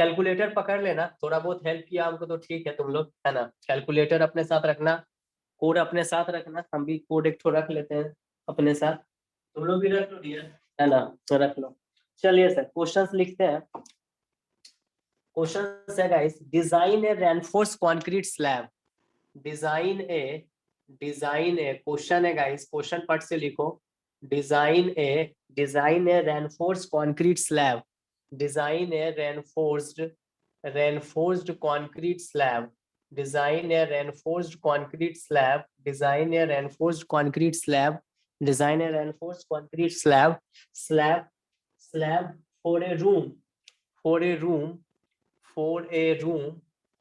Calculator पकड़ लेना, थोड़ा बहुत हेल्प किया हमको तो ठीक है तुम लोग, है ना। कैलकुलेटर अपने साथ रखना, कोड अपने साथ रखना, हम भी कोड एक ठो रख लेते हैं अपने साथ, तुम लोग भी रख लो डियर, है ना, तो रख लो। चलिए सर क्वेश्चंस लिखते हैं। क्वेश्चन है गाइस, डिजाइन ए रेनफोर्स कंक्रीट स्लैब, डिजाइन ए क्वेश्चन है गाइस, क्वेश्चन पट से लिखो। Design A reinforce concrete slab, design A reinforced concrete slab, design A reinforced concrete slab, design A reinforced concrete slab, design A reinforced concrete slab, slab slab for a room, for a room, for a room,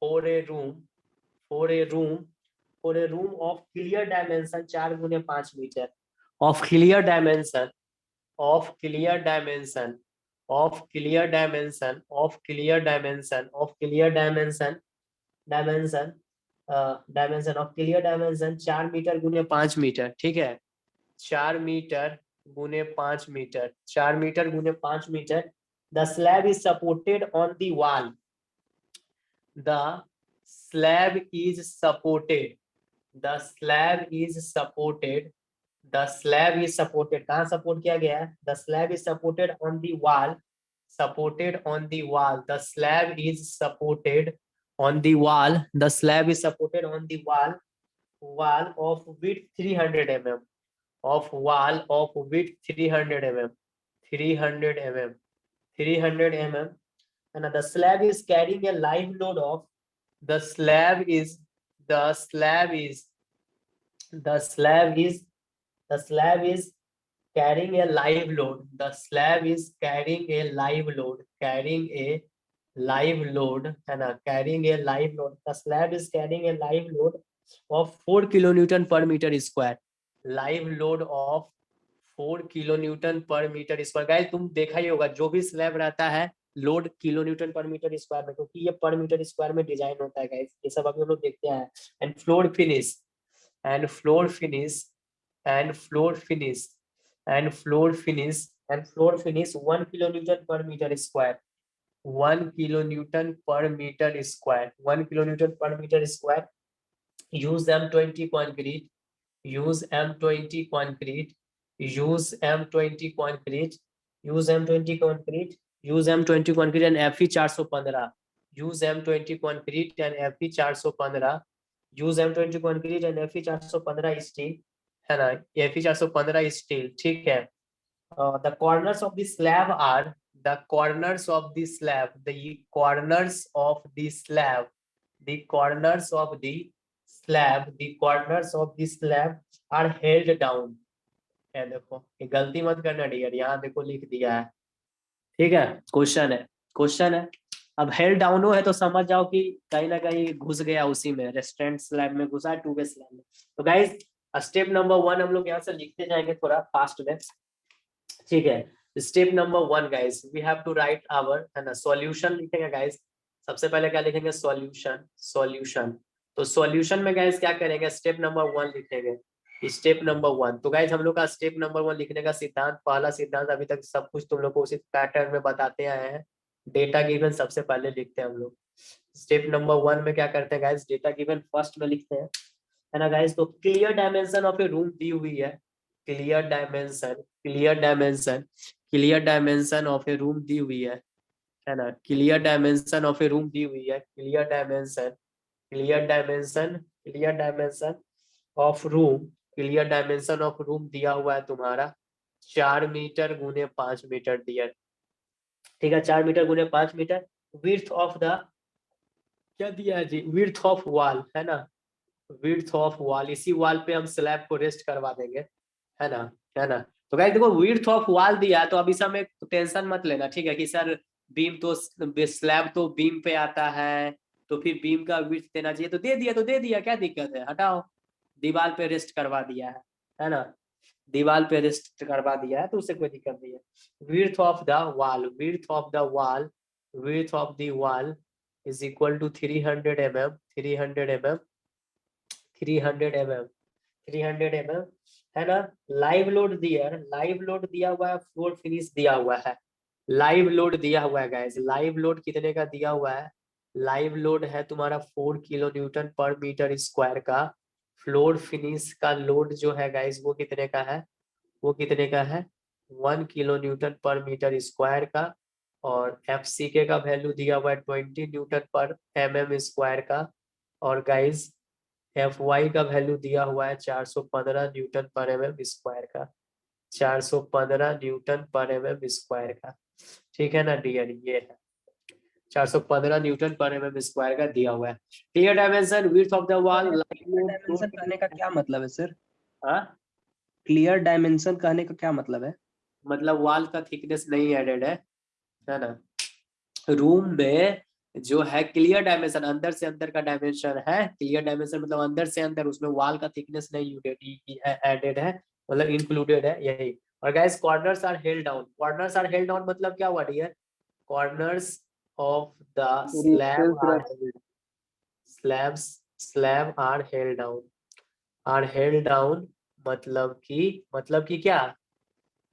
for a room, for a room, for a room of clear dimension 4x5 metre, of clear dimension, of clear dimension, of clear dimension, of clear dimension, of clear dimension, dimension, dimension of clear dimension 4 metre गुने 5 metre, ठीक है, 4 metre गुने 5 metre, 4 metre गुने 5 metre. The slab is supported on the wall, the slab is supported, the slab is supported, the slab is supported, कहाँ support किया गया है, the slab is supported on the wall, supported on the wall, the slab is supported on the wall, the slab is supported on the wall, wall of width 300 mm, of wall of width 300 mm, 300 mm, 300 mm, and the slab is carrying a live load of, the slab is, the slab is, the slab is, the slab is carrying a live load, the slab is carrying a live load, carrying a live load, है ना, carrying a live load, the slab is carrying a live load of 4 kilonewton per meter square, live load of 4 kilonewton per meter square। Guys तुम देखा ही होगा जो भी slab रहता है load kilo newton per metre square में, क्योंकि ये पर मीटर स्क्वायर में डिजाइन होता है गाइस, ये सब अभी हम लोग देखते हैं। And floor finish, and floor finish, and floor finish, and floor finish, and floor finish 1 kilo newton per metre square, 1 kilo newton per metre square, 1 kilo newton per metre square. Use M20 concrete, use M20 concrete, use M20 concrete, use M20 concrete, use M20 concrete and FE 415, use M20 concrete and FE 415, use M20 concrete and FE 415 steel, है ना, FE 415 steel, ठीक है। The corners of the slab are, the corners of the slab, the corners of the slab, the corners of the slab, the corners of the slab are held down। है देखो, ये गलती मत करना dear, यहाँ देखो लिख दिया है, ठीक है, क्वेश्चन है, क्वेश्चन है। अब हेल्ड डाउन है तो समझ जाओ कि कहीं ना कहीं घुस गया उसी में, रेस्टोरेंट स्लैब में घुसा, 2 स्लैब में। तो गाइज स्टेप नंबर 1 हम लोग यहाँ से लिखते जाएंगे थोड़ा फास्ट में, ठीक है। Step number 1 guys, we have to write our, है ना, सॉल्यूशन लिखेंगे गाइज। सबसे पहले क्या लिखेंगे, सॉल्यूशन, सॉल्यूशन। तो सॉल्यूशन में गाइज क्या करेंगे, स्टेप नंबर 1 लिखेंगे, स्टेप नंबर 1। तो गाइज हम लोग का स्टेप नंबर 1 लिखने का सिद्धांत, पहला सिद्धांत अभी तक सब कुछ तुम लोग को उसी पैटर्न में बताते आए हैं, डेटा गिवन सबसे पहले लिखते हैं हम लोग। स्टेप नंबर 1 में क्या करते हैं गाइज, डेटा गिवन फर्स्ट में लिखते हैं, है ना गाइज। तो clear dimension of a room दी हुई है, clear dimension, clear dimension, clear dimension of a room दी हुई है ना, clear dimension of a room दी हुई है, clear dimension, clear dimension, clear dimension of room, clear dimension of room दिया हुआ है तुम्हारा 4 मीटर गुने 5 मीटर दिया, ठीक है, 4 मीटर गुने 5 मीटर। विड्थ ऑफ द, क्या दिया है जी, विड्थ ऑफ वॉल, है ना, विड्थ ऑफ वॉल, इसी वॉल पे हम स्लैब को रेस्ट करवा देंगे, है ना, है ना। तो गाइस देखो विड्थ ऑफ वॉल दिया, तो अभी समय टेंशन मत लेना, ठीक है, कि सर बीम तो, स्लैब तो बीम पे आता है तो फिर बीम का विड्थ देना चाहिए, तो दे दिया, तो दे दिया, क्या दिक्कत है, हटाओ, दीवार पे रेस्ट करवा दिया है ना, दीवार पे रेस्ट करवा दिया है तो उससे कोई दिक्कत नहीं है। Width of the wall, width of the wall, width of the wall is equal to 300 mm, 300 mm, 300 mm, 300 mm, है ना। लाइव लोड दिया, लाइव लोड दिया हुआ है, फ्लोर फिनिश दिया हुआ है, लाइव लोड दिया हुआ है गाइस, लाइव लोड कितने का दिया हुआ है? लाइव लोड है तुम्हारा 4 kilo newton per metre square का। फ्लोर फिनिश का लोड जो है गाइस वो कितने का है? वो कितने का है? 1 kilo newton per metre square का। और एफसीके का वैल्यू दिया हुआ है 20 न्यूटन पर एमएम स्क्वायर का। और गाइस एफ वाई का वैल्यू दिया हुआ है 415 न्यूटन पर एमएम स्क्वायर का। 415 न्यूटन पर एमएम स्क्वायर का। ठीक है ना डियर, ये है 415 न्यूटन पर एमएम स्क्वायर का दिया हुआ है। Clear dimension width of the wall clear dimension कहने का क्या मतलब है सर? हाँ, क्लियर डायमेंशन कहने का क्या मतलब है? मतलब वॉल का थिकनेस नहीं एडेड है ना। रूम में जो है क्लियर डायमेंशन, अंदर से अंदर का डायमेंशन है। क्लियर डायमेंशन मतलब अंदर से अंदर, उसमें वॉल का थिकनेस नहीं एडेड है, मतलब इंक्लूडेड है यही। और guys corners are held down, corners are held down मतलब क्या हुआ dear? Corners of the slab are slabs slab are held down मतलब कि क्या?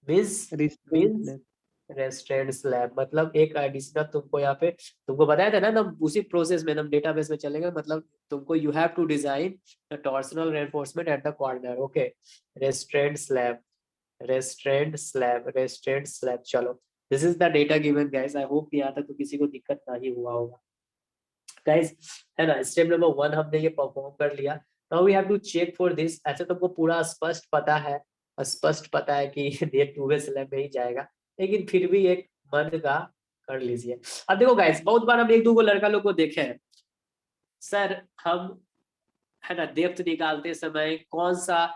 Means restraint means slab. Restaurant slab मतलब एक एडिशनल तुमको यहाँ पे तुमको बताया था ना, हम उसी प्रोसेस में हम डेटाबेस में चलेंगे। मतलब तुमको you have to design the torsional reinforcement at the corner. Okay, restrained slab, restaurant slab. चलो, this is the data given guys. I hope यहाँ तक तो किसी को दिक्कत नहीं हुआ होगा गाइस, है ना। स्टेप नंबर 1 हमने ये परफॉर्म कर लिया। Now we have to check for this. ऐसे तुमको पूरा स्पष्ट पता है कि ये 2 वे स्लैब में ही जाएगा, लेकिन फिर भी एक मन का कर लीजिए। अब देखो गाइस, बहुत बार हम एक दो लड़का लोग को देखे हैं, सर हम, है ना, डेप्थ निकालते समय कौन सा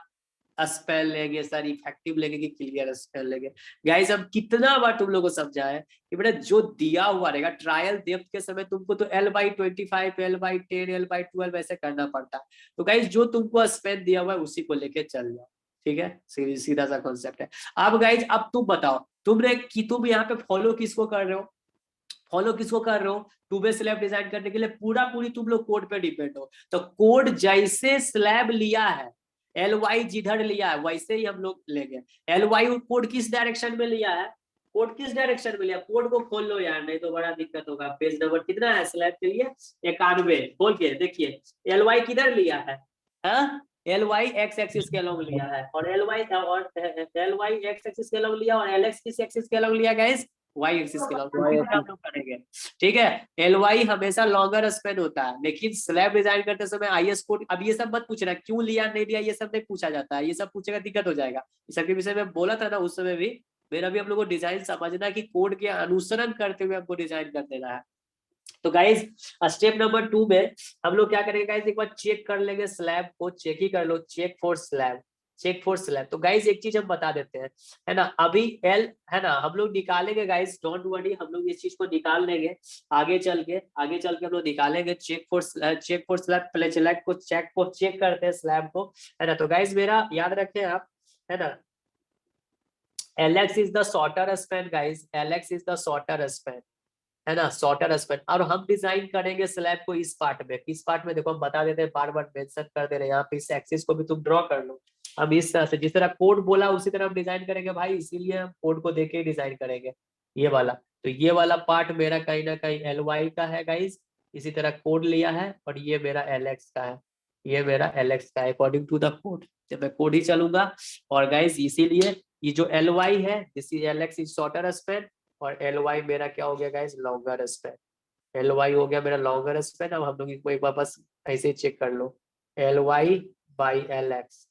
स्पेल लेंगे सर, इफेक्टिव लेंगे कि क्लियर स्पेल लेंगे? गाइस अब कितना बार तुम लोगों को समझाए कि बेटा जो दिया हुआ रहेगा ट्रायल डेप्थ के समय तुमको तो L/25, L/10, L/12 ऐसे करना पड़ता है। तो गाइस जो तुमको स्पेल दिया हुआ है उसी को लेके चल जाओ, ठीक है। सीधा सा कॉन्सेप्ट है। अब गाइस अब तुम बताओ, तुम यहाँ पे फॉलो किसको कर रहे हो? फॉलो किसको कर रहे हो? 2 वे स्लैब डिजाइन करने के लिए पूरी तुम लोग कोड पे डिपेंड हो। तो कोड जैसे स्लैब लिया है, एल वाई जिधर लिया है वैसे ही हम लोग लेंगे। एल वाई कोड किस डायरेक्शन में लिया है? कोड किस डायरेक्शन में लिया? कोड को खोल लो यार, नहीं तो बड़ा दिक्कत होगा। पेज नंबर कितना है स्लैब के लिए? 91। खोल के देखिए एल वाई किधर लिया है। एल वाई एक्स एक्सिस के अलॉन्ग लिया है, और एल वाई एक्स एक्सिस के अलॉन्ग लिया, और एल एक्स किस एक्सिस के अलॉन्ग लिया गाइस? वाई एक्सिस के अलॉन्ग। वाई हम लोग करेंगे, ठीक है। एल वाई हमेशा लॉन्गर स्पेन होता है, लेकिन स्लैब डिजाइन करते समय आईएस कोड, अब ये सब मत पूछना क्यों लिया नहीं लिया, ये सब नहीं पूछा जाता है। ये सब पूछेगा दिक्कत हो जाएगा। इस सब के विषय में बोला था ना उस समय भी। मेरा भी हम लोग को डिजाइन समझना कि कोड के अनुसरण करते हुए हमको डिजाइन कर देना है। तो गाइज स्टेप नंबर 2 में हम लोग क्या करेंगे गाइज, एक बार चेक कर लेंगे स्लैब को। चेक ही कर लो, check for slab, check for slab. तो गाइज एक चीज हम बता देते हैं, है ना। अभी एल, है ना, हम लोग निकालेंगे गाइज, डोंट वरी, हम लोग इस चीज को निकाल लेंगे। आगे चल के हम लोग निकालेंगे चेक फॉर स्लैब। पहले स्लैब को चेक करते हैं स्लैब को, है ना। तो गाइज मेरा याद रखें आप, है ना, Lx is the shorter span guys, Lx is the shorter span, है ना, शॉर्टर स्पैन। और हम डिजाइन करेंगे स्लैब को इस पार्ट में। किस पार्ट में? देखो हम बता देते हैं, बार बार मेंशन कर दे रहे हैं यहाँ पे। इस एक्सिस को भी तुम ड्रॉ कर लो। हम इस तरह से, जिस तरह कोड बोला उसी तरह हम डिजाइन करेंगे भाई, इसीलिए हम कोड को देख के डिजाइन करेंगे ये वाला। तो ये वाला पार्ट मेरा कहीं ना कहीं एल वाई का है गाइज, इसी तरह कोड लिया है। और ये मेरा एल एक्स का है, ये मेरा एल एक्स का है अकॉर्डिंग टू द कोड। तो मैं कोड ही चलूंगा। और गाइज इसीलिए ये जो एल वाई है, this is L X is shorter span, और एल वाई मेरा क्या हो गया guys? Longer span. L Y हो गया मेरा लॉन्गर स्पैन। अब हम लोग इसको एक बार बस ऐसे चेक कर लो, L Y by L X.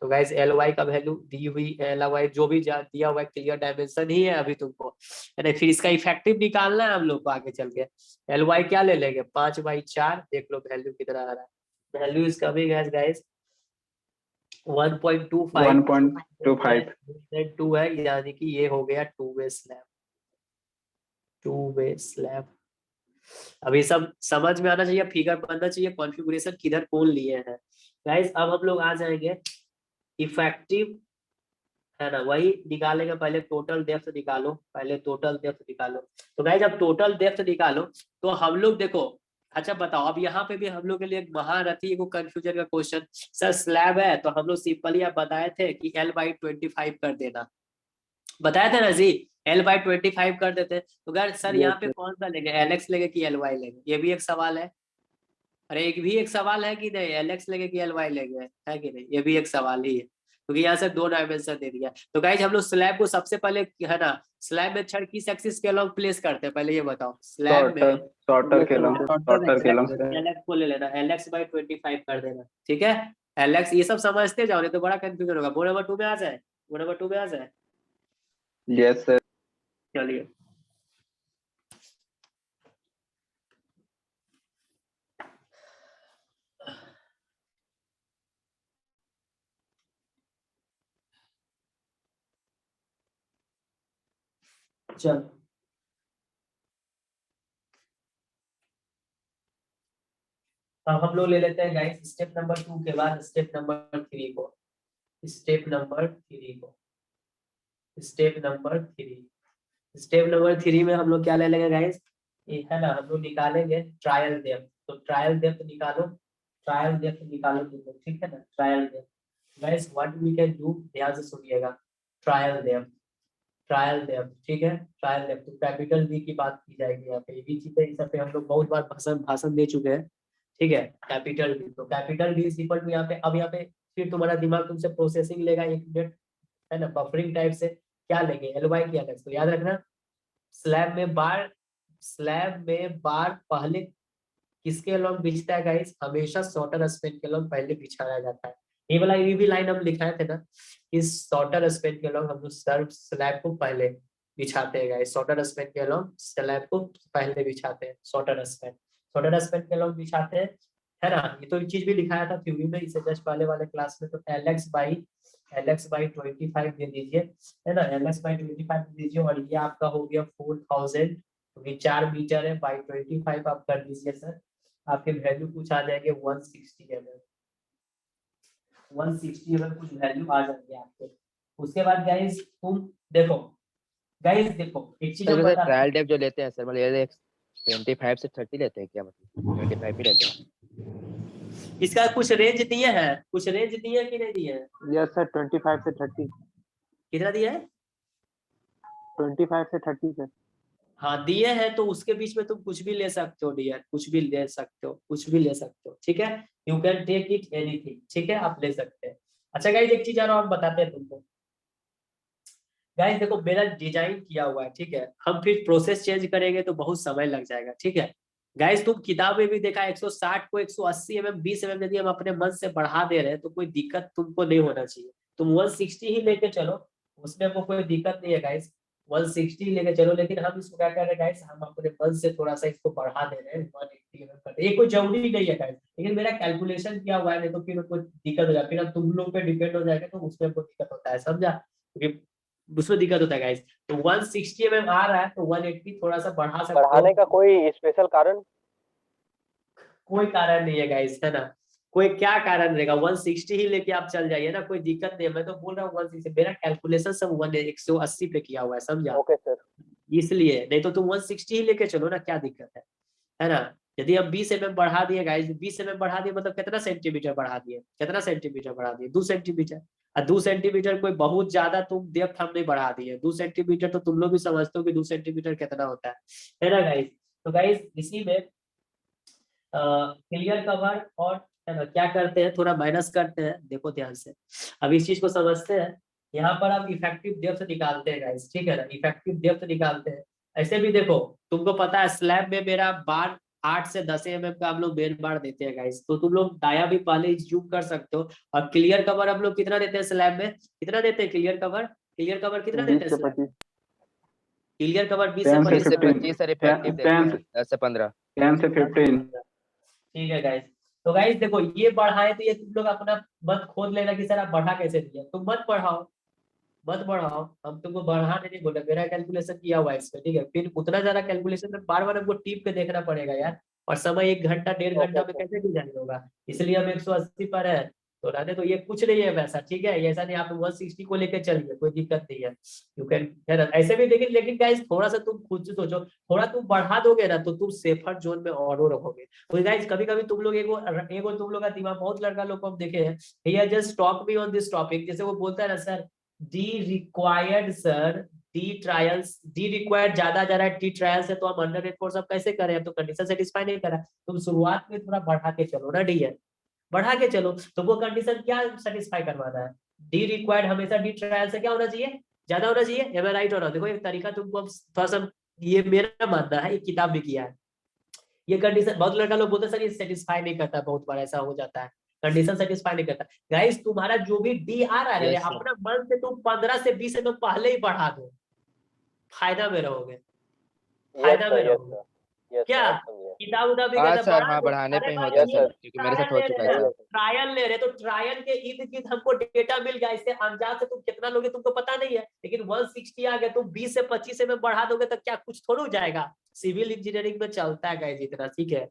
तो गाइज एल वाई का वैल्यू दी हुई, एल वाई जो भी दिया हुआ है क्लियर डायमेंशन ही है अभी तुमको, है ना। फिर इसका इफेक्टिव निकालना है हम लोग को आगे चल के। एल वाई क्या ले लेंगे? 5/4। देख लो वैल्यू कितना आ रहा है। Value is coming as guys 1.25, 1.25। 2 है, यानी कि ये हो गया 2 वे स्लैब, 2 वे स्लैब। अब ये सब समझ में आना चाहिए, फिगर बनना चाहिए, कॉन्फ़िगरेशन किधर कौन लिए हैं गाइस। अब हम लोग आ जाएंगे इफेक्टिव, है ना, वही निकालेंगे। पहले टोटल डेप्थ निकालो, पहले टोटल डेप्थ निकालो। तो गाइस जब टोटल डेप्थ निकालो तो हम लोग देखो, अच्छा बताओ, अब यहाँ पे भी हम लोग के लिए एक महारथी को कंफ्यूजन का क्वेश्चन, सर स्लैब है तो हम लोग सिंपली आप बताए थे कि L/25 कर देना, बताया था ना जी। L/25 कर देते हैं। तो अगर सर Yes, यहाँ पे sir. कौन सा लेंगे, LX लेंगे कि LY लेंगे, ये भी एक सवाल है। अरे एक भी एक सवाल है कि नहीं, LX लेंगे कि LY लेंगे, है कि नहीं, ये भी एक सवाल ही है, क्योंकि यहाँ से 2 डायमेंशन दे दिया। तो गाइज हम लोग स्लैब को सबसे पहले, है ना, स्लैब में छड़ किस एक्सिस के अलॉन्ग प्लेस करते हैं, पहले ये बताओ स्लैब में। शॉर्टर के लंग, Shorter शॉर्टर के लंग axis. LX को ले लेना, LX/25 कर देना, ठीक है। LX ये सब समझते जाओ, नहीं तो बड़ा कंफ्यूजन होगा। बोर्ड नंबर 2 में आ जाए, बोर्ड नंबर 2 में आ जाए। Yes sir. चलिए चलो, अब हम लोग ले लेते हैं गाइस स्टेप नंबर 2 के बाद स्टेप नंबर 3 को। स्टेप नंबर 3 को, स्टेप नंबर 3, स्टेप नंबर 3 में हम लोग क्या ले लेंगे गाइस, ये है ना, हम लोग निकालेंगे ट्रायल डेप्थ। तो ट्रायल डेप्थ निकालो, ट्रायल डेप्थ निकालो तुम लोग, ठीक है ना। Trial depth guys what we can do, ध्यान से सुनिएगा। ट्रायल डेप्थ, ट्रायल डेप्थ, ठीक है, ट्रायल डेप्थ। तो कैपिटल डी की बात की जाएगी यहाँ पे, ये भी चीजें इस पे हम लोग बहुत बार भाषण भाषण दे चुके हैं, ठीक है। कैपिटल डी, तो capital D is equal to यहाँ पे, अब यहाँ पे फिर तुम्हारा दिमाग तुमसे प्रोसेसिंग लेगा एक मिनट, है ना, बफरिंग टाइप से। क्या लेंगे, LY की अलग, तो याद रखना स्लैब में बार, स्लैब में बार पहले किसके अलॉन्ग बिछता है गाइस, हमेशा शॉर्टर स्पैन के अलॉन्ग पहले बिछाया जाता है। ये वाला ये भी लाइन हम लिखाए थे ना, इस शॉर्टर स्पैन के अलॉन्ग हम लोग सर्व स्लैब को पहले बिछाते हैं गाइस, शॉर्टर स्पैन के अलॉन्ग स्लैब को पहले बिछाते हैं, शॉर्टर स्पैन, शॉर्टर स्पैन के अलॉन्ग बिछाते हैं, है ना। ये तो चीज भी लिखाया था थ्योरी में, इसे जस्ट पहले वाले क्लास में। तो LX/25 दे दीजिए, है ना, LX/25 दे दीजिए, और ये आपका हो गया 4000, क्योंकि 4 मीटर है, बाई 25 आप कर दीजिए सर, आपके वैल्यू कुछ आ जाएंगे 160 mm, 160 mm कुछ वैल्यू आ जाएंगे आपके। उसके बाद गाइस तुम देखो, गाइस देखो एक चीज हम बता, ट्रायल डेप जो लेते हैं सर, मतलब ये 25 से 30 लेते हैं क्या, मतलब 25 ही लेते हैं? इसका कुछ रेंज दिए हैं, कुछ रेंज दिए कि नहीं दिए हैं, यस सर, 25 से 30, कितना दिया है, 25 से 30 सर। हाँ दिए हैं, तो उसके बीच में तुम कुछ भी ले सकते हो डियर, कुछ भी ले सकते हो, कुछ भी ले सकते हो, ठीक है। You can take it anything, ठीक है, आप ले सकते हैं। अच्छा गाइस एक चीज और हम बताते हैं तुमको, गाइस देखो मेरा डिजाइन किया हुआ है, ठीक है, हम फिर प्रोसेस चेंज करेंगे तो बहुत समय लग जाएगा, ठीक है। गाइस तुम किताब में भी देखा 160 को 180 mm 20 mm यदि हम अपने मन से बढ़ा दे रहे हैं तो कोई दिक्कत तुमको नहीं होना चाहिए, तुम 160 ही लेके चलो, उसमें हमको कोई दिक्कत नहीं है गाइस, 160 लेके चलो। लेकिन हम इसको क्या कर रहे हैं गाइस, हम अपने मन से थोड़ा सा इसको बढ़ा दे रहे हैं, 180 mm कर रहे हैं, ये कोई जरूरी नहीं है गाइस, लेकिन मेरा कैलकुलेशन किया हुआ है, नहीं तो फिर कोई दिक्कत हो जाए, फिर अब तुम लोग पे डिपेंड हो जाएगा, तो उसमें कोई दिक्कत होता है, समझा, क्योंकि उसमें दिक्कत होता है गाइस। तो 160 mm आ रहा है तो 180 थोड़ा सा बढ़ा सकते हो, बढ़ाने का कोई स्पेशल कारण? कोई कारण नहीं है गाइस, है ना, कोई क्या कारण रहेगा, 160 ही लेके आप चल जाइए ना, कोई दिक्कत नहीं है, मैं तो बोल रहा हूँ 160, मेरा कैलकुलेशन सब 180 पे किया हुआ है, समझा, ओके सर। इसलिए, नहीं तो तुम 160 ही लेके चलो ना, क्या दिक्कत है ना। यदि हम 20 mm बढ़ा दिए गाइस, 20 mm बढ़ा दिए मतलब कितना सेंटीमीटर बढ़ा दिए, कितना सेंटीमीटर बढ़ा दिए, 2 सेंटीमीटर, और 2 सेंटीमीटर कोई बहुत ज्यादा तुम डेप्थ हम नहीं बढ़ा दिए, 2 सेंटीमीटर तो तुम लोग भी समझते हो कि 2 सेंटीमीटर कितना होता है ना गाइस। तो गाइस इसी में क्लियर कवर, और है ना क्या करते हैं, थोड़ा माइनस करते हैं, देखो ध्यान से, अब इस चीज को समझते हैं। यहाँ पर आप इफेक्टिव डेप्थ निकालते हैं गाइस, ठीक है ना, इफेक्टिव डेप्थ निकालते हैं। ऐसे भी देखो, तुमको पता है स्लैब में मेरा बार 8 से 10 mm का हम लोग मेन बार देते हैं गाइस, तो तुम लोग दाया भी पहले जूम कर सकते हो। और क्लियर कवर हम लोग कितना देते हैं स्लैब में, कितना देते हैं क्लियर कवर, क्लियर कवर कितना देते 20 हैं से स्लैब, 25, क्लियर कवर 20 से 10 से 20 से 25, 15, 25 सर इफेक्टिव देते 10 हैं, 10 से 15। 10 से 15। ठीक है गाइस। तो गाइस देखो ये बढ़ाए तो ये तुम लोग अपना मत खोद लेना कि सर आप बढ़ा कैसे दिया, तुम मत बढ़ाओ, मत बढ़ाओ, हम तुमको बढ़ाने नहीं बोले, मेरा कैलकुलेशन किया हुआ है इसमें, ठीक है। फिर उतना ज्यादा कैलकुलेशन में बार बार हमको टीप के देखना पड़ेगा यार, और समय 1 घंटा 1.5 घंटा में कैसे डिजाइन होगा, इसलिए हम 180 पर है। तो रहने तो ये कुछ नहीं है वैसा, ठीक है, ऐसा नहीं, आप 160 को लेकर चलिए, कोई दिक्कत नहीं है, यू कैन, है ना, ऐसे भी देखिए। लेकिन गाइस थोड़ा सा तुम खुद से सोचो, थोड़ा तुम बढ़ा दोगे ना तो तुम सेफर जोन में और रहोगे। तो गाइस कभी कभी तुम लोग एगो तुम लोग का दिमाग, बहुत लड़का लोग को हम देखे हैं, ही just talk me on this topic, जैसे वो बोलता है ना sir, D required sir, D trials, D required ज्यादा जा रहा है, टी ट्रायल्स है, तो हम अंडर रेट फोर्स अब कैसे करें, अब तो कंडीशन सेटिस्फाई नहीं करा, तुम शुरुआत में थोड़ा बढ़ा के चलो ना, डी है बढ़ा के चलो, तो वो कंडीशन क्या सेटिस्फाई करवाना है, डी रिक्वायर्ड हमेशा डी ट्रायल से क्या होना चाहिए, ज्यादा होना चाहिए, एम आई राइट हो रहा, देखो एक तरीका तुमको थोड़ा सा, ये मेरा मानना है, ये किताब भी किया है, ये कंडीशन बहुत लड़का लोग बोलते हैं सर ये सेटिस्फाई नहीं करता, बहुत बार ऐसा हो जाता है, कंडीशन सेटिस्फाई नहीं करता, गाइस तुम्हारा जो भी डी आ रहा है Yes, sir. अपना मन से तुम 15 से 20 एमएम पहले ही बढ़ा दो, फायदा में रहोगे, फायदा में रहोगे, क्या किताब उताब भी हाँ कहता सर, बढ़ा हाँ दो, बढ़ाने अरे पे ही भाई होता है ये सर, क्योंकि मेरे साथ हो चुका है सर। ट्रायल ले रहे तो ट्रायल के इर्द गिर्द हमको डेटा मिल गया, इससे अंदाज से तुम कितना लोगे तुमको पता नहीं है, लेकिन 160 आ गया, तुम 20 से 25 में बढ़ा दोगे तो क्या कुछ थोड़ा हो जाएगा, सिविल इंजीनियरिंग में चलता है गाइस इतना, ठीक है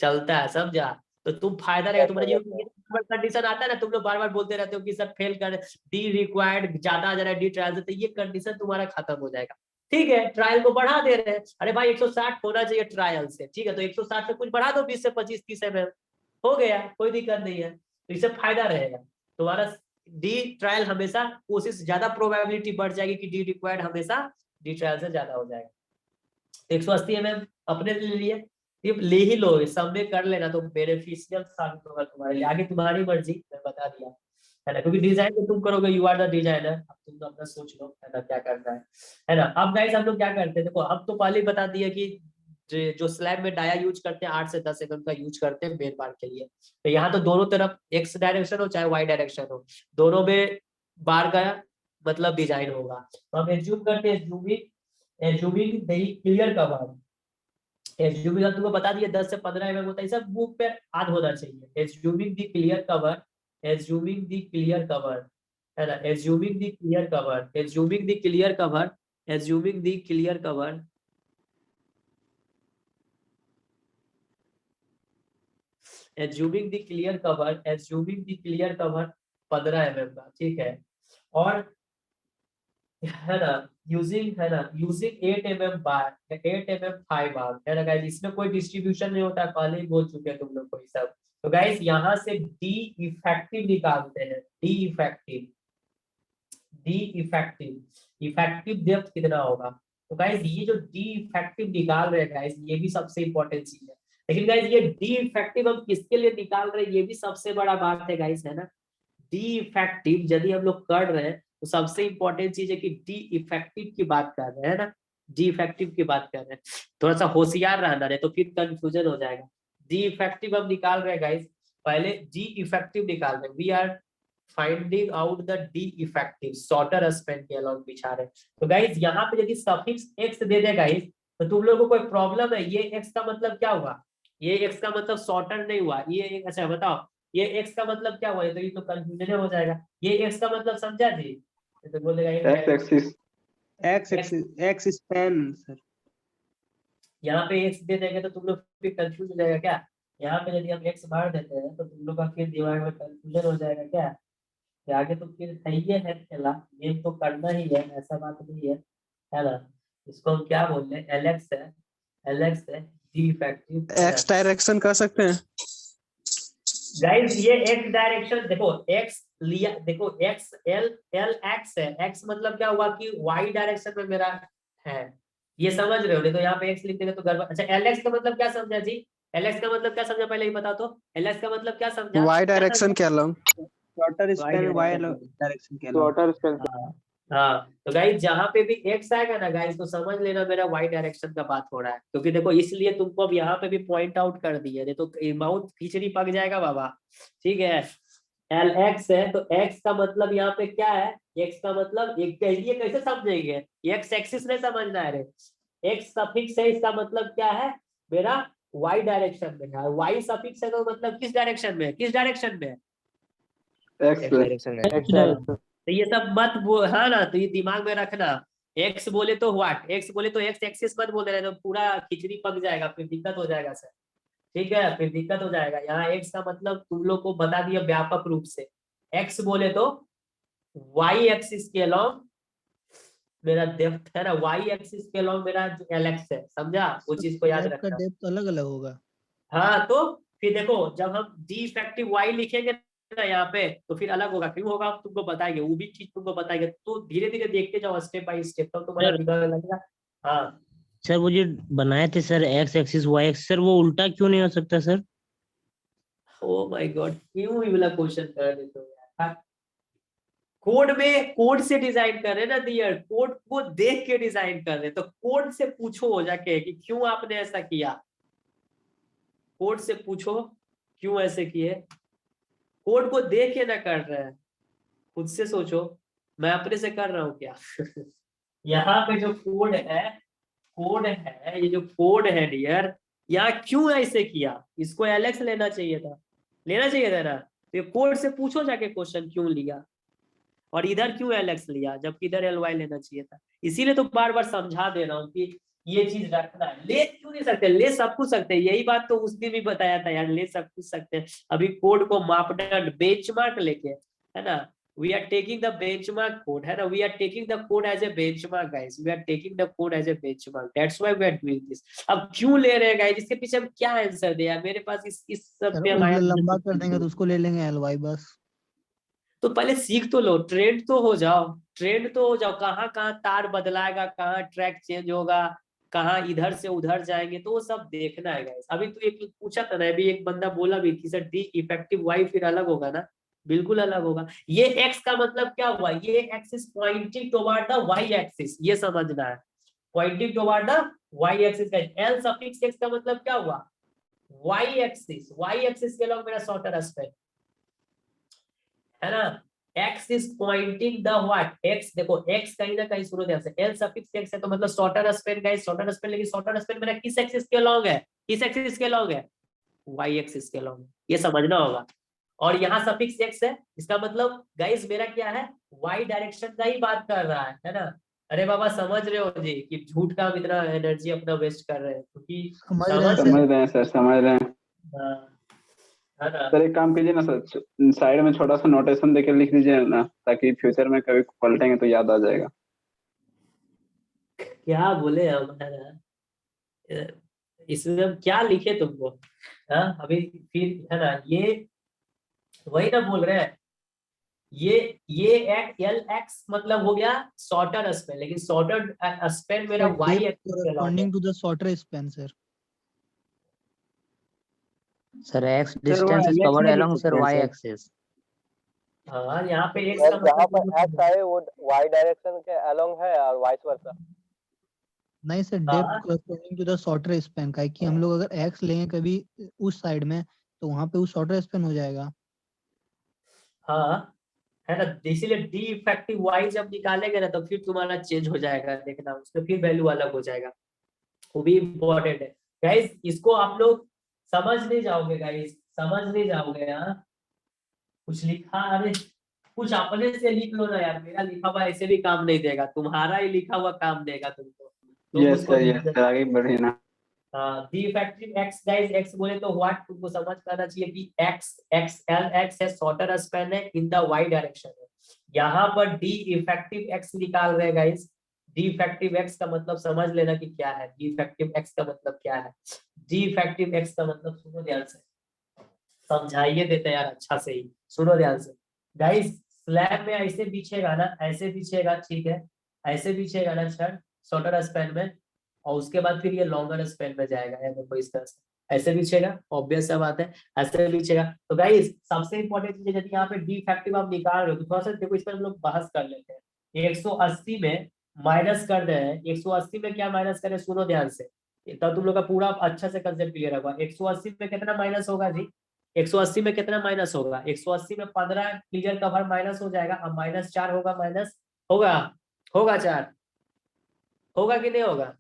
चलता है, समझा, तो तुम फायदा रहेगा तुम्हारा, जो कंडीशन आता है ना, तुम लोग बार बार बोलते रहते हो कि सर फेल कर, डी रिक्वायर्ड ज्यादा आ जा रहा है डी ट्रायल से, तो ये कंडीशन तुम्हारा खत्म हो जाएगा, ठीक है, ट्रायल को बढ़ा दे रहे हैं, अरे भाई 160 होना चाहिए ट्रायल से, ठीक है, तो 160 से कुछ बढ़ा दो 20 से 25 30 एमएम, हो गया, कोई दिक्कत नहीं है, तो इससे फायदा रहेगा तुम्हारा, डी ट्रायल हमेशा कोशिश, ज्यादा प्रोबेबिलिटी बढ़ जाएगी कि डी रिक्वायर्ड हमेशा डी ट्रायल से ज्यादा हो जाएगा, 180 एमएम अपने लिए ये ले ही लो, सब में कर लेना तो बेनिफिशियल साबित होगा तुम्हारे लिए, आगे तुम्हारी मर्जी, मैं बता दिया है ना, क्योंकि डिजाइन तो तुम करोगे, यू आर द डिजाइनर, अब तुम तो अपना सोच लो है ना क्या करना है ना। अब गाइस हम लोग क्या करते हैं, देखो हम तो पहले ही बता दिया कि जो स्लैब में डाया यूज करते हैं 8 से 10 एमएम का यूज करते हैं मेन बार के लिए, तो यहाँ तो दोनों तरफ एक्स डायरेक्शन हो चाहे वाई डायरेक्शन हो, दोनों में बार का मतलब डिजाइन होगा, तो हम एज्यूम करते हैं, assuming the clear cover, assuming तुमको बता दिया 10 से 15 एमएम होता है, सब बुक पे याद होना चाहिए, assuming the clear cover, assuming the clear cover है ना, assuming the clear cover, assuming the clear cover, assuming the clear cover, assuming the clear cover, assuming the clear cover 15 MM का, ठीक है, और है ना यूजिंग, है ना यूजिंग 8 एमएम बार, 8 एमएम 5 बार, है ना गाइस, इसमें कोई डिस्ट्रीब्यूशन नहीं होता, पहले ही बोल चुके हैं तुम लोग को ये सब, तो गाइस यहाँ से डी इफेक्टिव निकालते हैं, D effective, D effective, effective depth कितना होगा, तो गाइस ये जो डी इफेक्टिव निकाल रहे हैं गाइस, ये भी सबसे इंपॉर्टेंट चीज है, लेकिन गाइस ये डी इफेक्टिव हम किसके लिए निकाल रहे हैं, ये भी सबसे बड़ा बात है गाइस, है ना, डी इफेक्टिव यदि हम लोग कर रहे हैं तो सबसे इंपॉर्टेंट चीज है कि डी इफेक्टिव की बात कर रहे हैं ना, डी इफेक्टिव की बात कर रहे हैं, थोड़ा सा होशियार रहना है तो फिर कंफ्यूजन हो जाएगा, डी इफेक्टिव हम निकाल रहे हैं गाइस, पहले डी इफेक्टिव निकाल रहे हैं, we are finding out the D effective shorter span के अलॉन्ग बिछा रहे, तो गाइस यहाँ पे यदि सफिक्स एक्स दे दे गाइस, तो तुम लोगों को कोई प्रॉब्लम है, ये एक्स का मतलब क्या हुआ, ये एक्स का मतलब शॉर्टर नहीं हुआ, ये अच्छा बताओ ये x का मतलब क्या हुआ, तो ये तो कंफ्यूजन हो जाएगा, ये x का मतलब समझा जी, तो बोलेगा x axis, x span sir, यहाँ पे x दे देंगे तो तुम लोग फिर कंफ्यूज हो जाएगा क्या, यहाँ पे यदि हम x मार देते हैं तो तुम लोग का फिर दिमाग में कंफ्यूजन हो जाएगा क्या, कि आगे तो फिर सही है खेला, ये तो करना ही है, ऐसा बात नहीं है ना, इसको हम क्या बोल रहे हैं, एलेक्स है, एलेक्स है डी इफेक्टिव, एक्स डायरेक्शन कर सकते हैं। गाइस ये एक्स डायरेक्शन देखो, एक्स लिया देखो, एक्स एल एल एक्स है, एक्स मतलब क्या हुआ कि वाई डायरेक्शन में मेरा है, ये समझ रहे हो, नहीं तो यहाँ पे एक्स लिख देंगे तो गड़बड़, अच्छा एल एक्स का मतलब क्या समझा जी, एल एक्स का मतलब क्या समझा पहले ही बता, तो एल एक्स का मतलब क्या समझा, वाई डायरेक्शन के along, shorter span Y direction के अलावा, शॉर्टर स्पेल, हाँ, तो गाइस जहाँ पे भी एक्स आएगा ना गाइस, तो समझ लेना मेरा वाई डायरेक्शन का बात हो रहा है, क्योंकि देखो इसलिए तुमको अब यहाँ पे भी पॉइंट आउट कर दिया, नहीं तो बहुत खिचड़ी पक जाएगा बाबा, ठीक है, एल एक्स है तो एक्स का मतलब यहाँ पे क्या है, एक्स का मतलब ये कैसे समझेंगे, एक्स एक्सिस नहीं समझना है रे, एक्स सफिक्स है इसका मतलब क्या है, मेरा वाई डायरेक्शन में है, वाई सफिक्स है तो मतलब किस डायरेक्शन में, किस डायरेक्शन में, एक्स X डायरेक्शन में। एक्स डायरेक्शन, तो ये सब मत वो हाँ ना, तो ये दिमाग में रखना, एक्स बोले तो व्हाट, एक्स बोले तो एक्स एक्सिस मत बोल रहे, तो पूरा खिचड़ी पक जाएगा, फिर दिक्कत हो जाएगा सर, ठीक है, फिर दिक्कत हो जाएगा, यहाँ एक्स का मतलब तुम लोग को बता दिया व्यापक रूप से, एक्स बोले तो वाई एक्सिस के अलॉन्ग मेरा डेप्थ है ना, वाई एक्सिस के अलॉन्ग मेरा एल एक्स है, समझा, वो चीज को याद रखना, डेप्थ अलग अलग होगा। हाँ तो फिर देखो जब हम डी इफेक्टिव वाई लिखेंगे ना यहाँ पे, तो फिर अलग होगा, क्यों होगा तुमको बताएंगे, वो भी चीज तुमको बताएंगे, तो धीरे धीरे देखते जाओ स्टेप बाय स्टेप, तो तुम्हारा सर दिमाग लगेगा। हाँ। सर वो जो बनाए थे sir x axis y axis, sir वो उल्टा क्यों नहीं हो सकता सर? ओ माय गॉड, क्यों ये वाला क्वेश्चन कर देते हो यार। कोड में, कोड से डिजाइन कर रहे ना डियर, कोड को देख के डिजाइन कर रहे, तो कोड से पूछो हो जाके कि क्यों आपने ऐसा किया, कोड से पूछो क्यों ऐसे किए, कोड को देख के ना कर रहे हैं, खुद से सोचो मैं अपने से कर रहा हूँ क्या। यहाँ पे जो कोड है, कोड है, ये जो कोड है डियर, यहाँ क्यों ऐसे किया, इसको एलेक्स लेना चाहिए था, लेना चाहिए था ना, तो ये कोड से पूछो जाके क्वेश्चन क्यों लिया, और इधर क्यों एलेक्स लिया जबकि इधर एल वाई लेना चाहिए था। इसीलिए तो बार बार समझा दे रहा हूँ कि ये चीज रखना है। ले क्यों नहीं सकते, ले सब कुछ सकते हैं, यही बात तो उस दिन भी बताया था यार, ले सब कुछ सकते हैं। अभी कोड को मापदंड बेंचमार्क लेके, है ना, we are taking the benchmark code, है ना, we are taking the code as a benchmark guys, we are taking the code as a benchmark, that's why we are doing this। अब क्यों ले रहे हैं गाइस, इसके पीछे हम क्या आंसर दे यार, मेरे पास इस सब पे हमारा लंबा कर देंगे तो उसको ले लेंगे एलवाई बस। तो पहले सीख तो लो, ट्रेंड तो हो जाओ, ट्रेंड तो हो जाओ, कहाँ कहाँ तार बदलाएगा, कहाँ ट्रैक चेंज होगा, कहाँ इधर से उधर जाएंगे, तो वो सब देखना है गाइस। अभी तो एक पूछा था ना, अभी एक बंदा बोला भी कि सर डी इफेक्टिव वाई फिर अलग होगा ना, बिल्कुल अलग होगा। ये एक्स का मतलब क्या हुआ, ये x is pointing toward the y axis, ये समझना है, pointing toward the y axis का। एल सफिक्स एक्स का मतलब क्या हुआ, वाई एक्सिस, वाई एक्सिस के लॉन्ग मेरा शॉर्टर एस्पेक्ट, है ना, x is pointing the what, x देखो x कहीं ना कहीं शुरू से l suffix x है, तो मतलब shorter Spain guys, shorter Spain, लेकिन शॉर्टर स्पेन मेरा किस एक्सिस के लॉन्ग है, किस एक्सिस के लॉन्ग है, y एक्सिस के लॉन्ग, ये समझना होगा। और यहाँ सफिक्स x है, इसका मतलब गाइस मेरा क्या है, y डायरेक्शन का ही बात कर रहा है ना। अरे बाबा समझ रहे हो जी कि झूठ का हम इतना एनर्जी अपना वेस्ट कर रहे हैं, क्योंकि समझ रहे हैं समझ रहे हैं सर, समझ रहे हैं। हाँ, है ना। सर एक काम कीजिए ना सर, साइड में छोटा सा नोटेशन देके लिख दीजिए ना, ताकि फ्यूचर में कभी पलटेंगे तो याद आ जाएगा। क्या बोले हम, है ना, इसमें हम क्या लिखे तुमको, हाँ अभी फिर, है ना, ये वही ना बोल रहे हैं, ये एल एक्स मतलब हो गया शॉर्टर स्पेन, लेकिन शॉर्टर स्पेन मेरा वाई एक्सिस के लॉन्ग है। corresponding to the shorter span sir। Sir x sir वो डिस्टेंस इज एलेक्स कवर्ड में लिख अलोंग सर सकते हैं वाई सर। एक्सिस। हाँ यहाँ पे एक्स यार का जहाँ पर मतलब एक्स आए वो वाई डायरेक्शन के अलोंग है और वाइस वर्सा। नहीं सर, हाँ depth corresponding to the shorter span का है कि हम लोग अगर x लेंगे कभी उस साइड में तो वहां पे वो shorter span हो जाएगा। हाँ, है ना, इसीलिए डी इफेक्टिव वाई जब निकालेंगे ना, तो फिर तुम्हारा चेंज हो जाएगा, देखना उसमें फिर वैल्यू अलग हो जाएगा, वो भी इम्पोर्टेंट है गाइस। इसको आप लोग समझ नहीं जाओगे गाइस, समझ नहीं जाओगे। हाँ कुछ लिखा, अरे कुछ अपने से लिख लो ना यार, मेरा लिखा हुआ ऐसे भी काम नहीं देगा, तुम्हारा ही लिखा हुआ काम देगा तुमको, तुम यस उसको सर, आगे बढ़िए ना। दी इफेक्टिव एक्स गाइस, एक्स बोले तो व्हाट तुमको समझ करना चाहिए कि एक्स, एक्स एल एक्स है, शॉर्टर स्पैन है, इन द वाई डायरेक्शन है। यहाँ पर डी इफेक्टिव एक्स निकाल रहे हैं गाइस, डी इफेक्टिव एक्स का मतलब समझ लेना कि क्या है, डी इफेक्टिव एक्स का मतलब क्या है। डी इफेक्टिव एक्स का मतलब सुनो ध्यान से, समझाइए देते हैं यार अच्छा से ही, सुनो ध्यान से गाइस। स्लैब में ऐसे बिछेगा ना, ऐसे बिछेगा, ठीक है, ऐसे बिछेगा ना छड़ शॉर्टर स्पैन में, और उसके बाद फिर ये लॉन्गर स्पैन में जाएगा, या देखो इस तरह से ऐसे बिछेगा, ऑब्वियस सा बात है, ऐसे बिछेगा। तो गाइस सबसे इंपॉर्टेंट चीज है, यदि यहाँ पे डी फैक्टिव आप निकाल रहे हो तो थोड़ा सा देखो, इस पर हम लोग बहस कर लेते हैं। 180 में माइनस कर रहे हैं, 180 में क्या माइनस करें, सुनो ध्यान से, तब तुम लोग का पूरा अच्छा से कंसेप्ट क्लियर होगा। 180 में कितना माइनस होगा जी, 180 में कितना माइनस होगा, 180 में 15 क्लियर कवर माइनस हो जाएगा, अब -4 होगा, माइनस होगा, होगा 4, होगा कि नहीं होगा।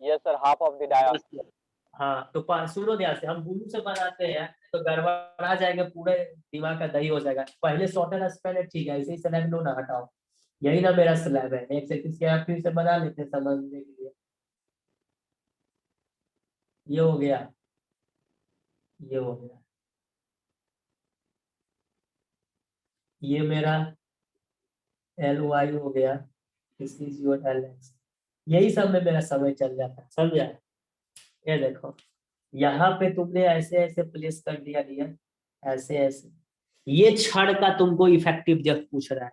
Yes sir, half of the dia. हाँ तो सुनो ध्यान से, हम ब्लू से बनाते हैं तो गड़बड़ा जाएगा, पूरे दिमाग का दही हो जाएगा। पहले शॉर्टर स्पैन है, ठीक है, ऐसे ही स्लैब लो ना, हटाओ, यही ना मेरा स्लैब है, एक सेकंड के आप फिर से बना लेते हैं समझने के लिए। ये हो गया, ये हो गया, ये मेरा एल वाई हो गया, this is your L x, यही सब में मेरा समय चल जाता है, समझा। ये देखो यहाँ पे तुमने ऐसे ऐसे प्लेस कर दिया, ऐसे ऐसे, ये छड़ का तुमको इफेक्टिव डेप्थ पूछ रहा है,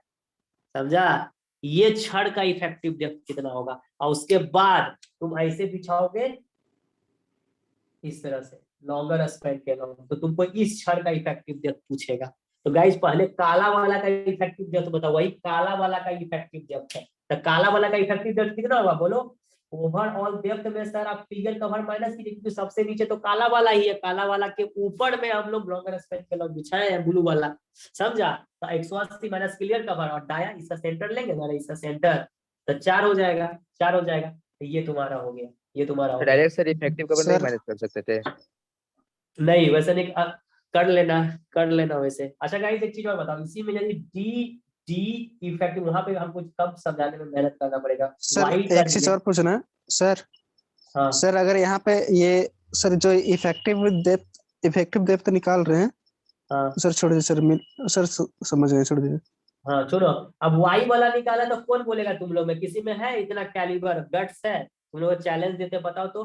समझा? ये छड़ का इफेक्टिव डेप्थ कितना होगा, और उसके बाद तुम ऐसे बिछाओगे इस तरह से लॉन्गर स्पैन के लॉन्ग, तो तुमको इस छड़ का इफेक्टिव डेप्थ पूछेगा। तो गाइस पहले काला वाला का इफेक्टिव डेप्थ बताओ, वही काला वाला का इफेक्टिव डेप्थ है। तो काला वाला का इफेक्टिव डेप्थ कितना होगा बोलो? ओवरऑल डेप्थ में सर आप क्लियर कवर माइनस कीजिए, क्योंकि सबसे नीचे तो काला वाला ही है, काला वाला के ऊपर में हम लोग लॉन्गर स्पैन के लॉन्ग बिछाए हैं ब्लू वाला, समझा? तो 180 माइनस क्लियर कवर और डाया इसका सेंटर लेंगे ना, इसका सेंटर, तो 4 हो जाएगा, 4 हो जाएगा। तो ये तुम्हारा हो गया, ये तुम्हारा हो गया। डायरेक्ट सर इफेक्टिव कवर नहीं सर मैनेज कर सकते थे? नहीं वैसे नहीं, कर लेना वैसे। अच्छा गाइस एक चीज और बताओ, इसी में यदि डी इफेक्टिव, वहां पे हमको कब समझाने में मेहनत करना पड़ेगा? सर वाइट एक चीज और पूछना है सर। हाँ सर अगर यहाँ पे ये सर जो इफेक्टिव डेप्थ निकाल रहे हैं, हाँ सर छोड़ दीजिए सर, सर समझ गए, छोड़ दीजिए। हाँ छोड़ो। अब वाई वाला निकाला तो कौन बोलेगा तुम लोग में? किसी में है इतना कैलिबर गट्स है? तुम लोग चैलेंज देते बताओ तो,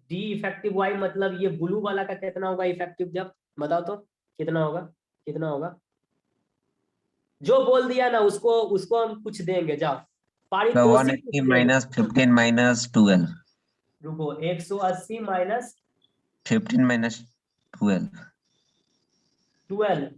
डी इफेक्टिव वाई मतलब ये ब्लू वाला का कितना होगा इफेक्टिव डेप्थ, बताओ तो कितना होगा, कितना होगा? जो बोल दिया ना उसको उसको हम कुछ देंगे, जाओ पारितोषिक कुछ 180 देंगे। minus 15 minus 12. रुको 180 माइनस 15 minus 12. 12,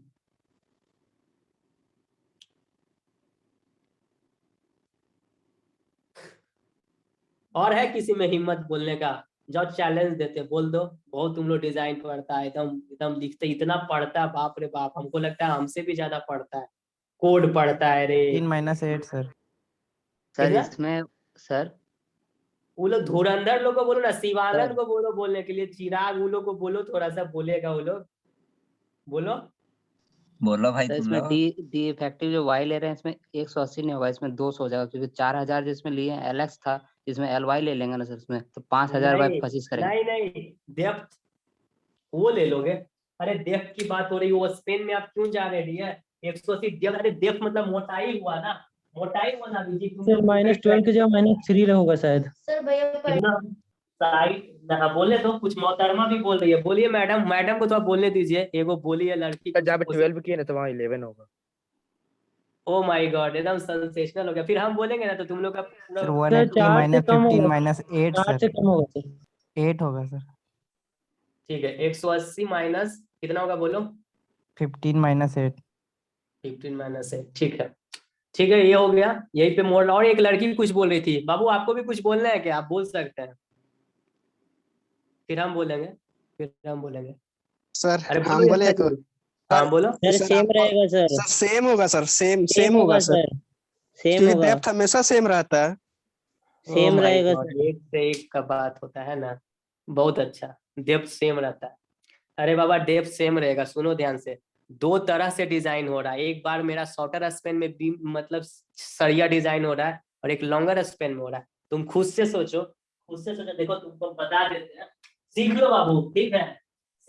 और है किसी में हिम्मत बोलने का? जाओ चैलेंज देते, बोल दो। बहुत तुम लोग डिजाइन पढ़ता है, एकदम एकदम लिखते इतना पढ़ता है, बाप रे बाप, हमको लगता है हमसे भी ज्यादा पढ़ता है, कोड पढ़ता है रे। 3 - 8 सर। सर कितना? इसमें सर वो लोग धुरंधर लोग को बोलो ना, शिवानंद सर को बोलो बोलने के लिए, चिराग वो लोग को बोलो, थोड़ा सा बोलेगा वो लोग, बोलो। बोलो भाई सर तुम इसमें लोग। डी इफेक्टिव जो वाई ले रहे हैं इसमें 180 नहीं होगा, इसमें 200 हो जाएगा, क्योंकि 4000 जिसमें लिए एलएक्स था, इसमें एल वाई ले लेंगे ना सर इसमें, तो 5000 बाय नहीं 25 करेंगे। नहीं नहीं, डेप्थ वो ले लोगे। अरे डेप्थ की बात हो रही है, वो स्पेन में आप क्यों जा रहे हैं? 180 डेप्थ, अरे डेप्थ मतलब मोटाई हुआ ना, मोटाई हुआ ना बीजी। सर -12 की जगह -3 होगा शायद। सर भैया कितना साइड ना बोले तो कुछ मोहतरमा भी बोल रही है, बोलिए मैडम, मैडम को तो आप बोलने दीजिए, एगो बोलिए लड़की। सर जहाँ पे 12 किए ना तो वहाँ 11 होगा। ओ माय गॉड, एकदम सेंसेशनल हो गया। फिर हम बोलेंगे ना तो तुम लोग का पूरा सर सर 180 4 से कम 15 होगा, - 8 4 से सर, कम होगा सर। 8 होगा सर। ठीक है। 180 माइनस कितना होगा बोलो? 15 - 8। 15 माइनस है, ठीक है, ठीक है, ये हो गया। यही पे मोड़। और एक लड़की कुछ बोल रही थी, बाबू आपको भी कुछ बोलना है क्या? आप बोल सकते हैं, फिर हम बोलेंगे, फिर हम बोलेंगे। सर अरे हम बोलो बोले इसका हाँ बोलो। सर सर सेम रहेगा सर, सर सेम होगा सर, सेम सेम होगा सर, सेम क्योंकि होगा, डेप्थ हमेशा सेम रहता है। सेम रहेगा God, सर। एक से एक का बात होता है ना, बहुत अच्छा, डेप्थ सेम रहता है। अरे बाबा डेप्थ सेम रहेगा, सुनो ध्यान से। 2 तरह से डिजाइन हो रहा है, एक बार मेरा शॉर्टर स्पेन में बीम मतलब सरिया डिजाइन हो रहा है, और एक लॉन्गर स्पेन में हो रहा है। तुम खुद से सोचो, खुद से सोचो, देखो तुमको बता देते हैं, सीख लो बाबू, ठीक है,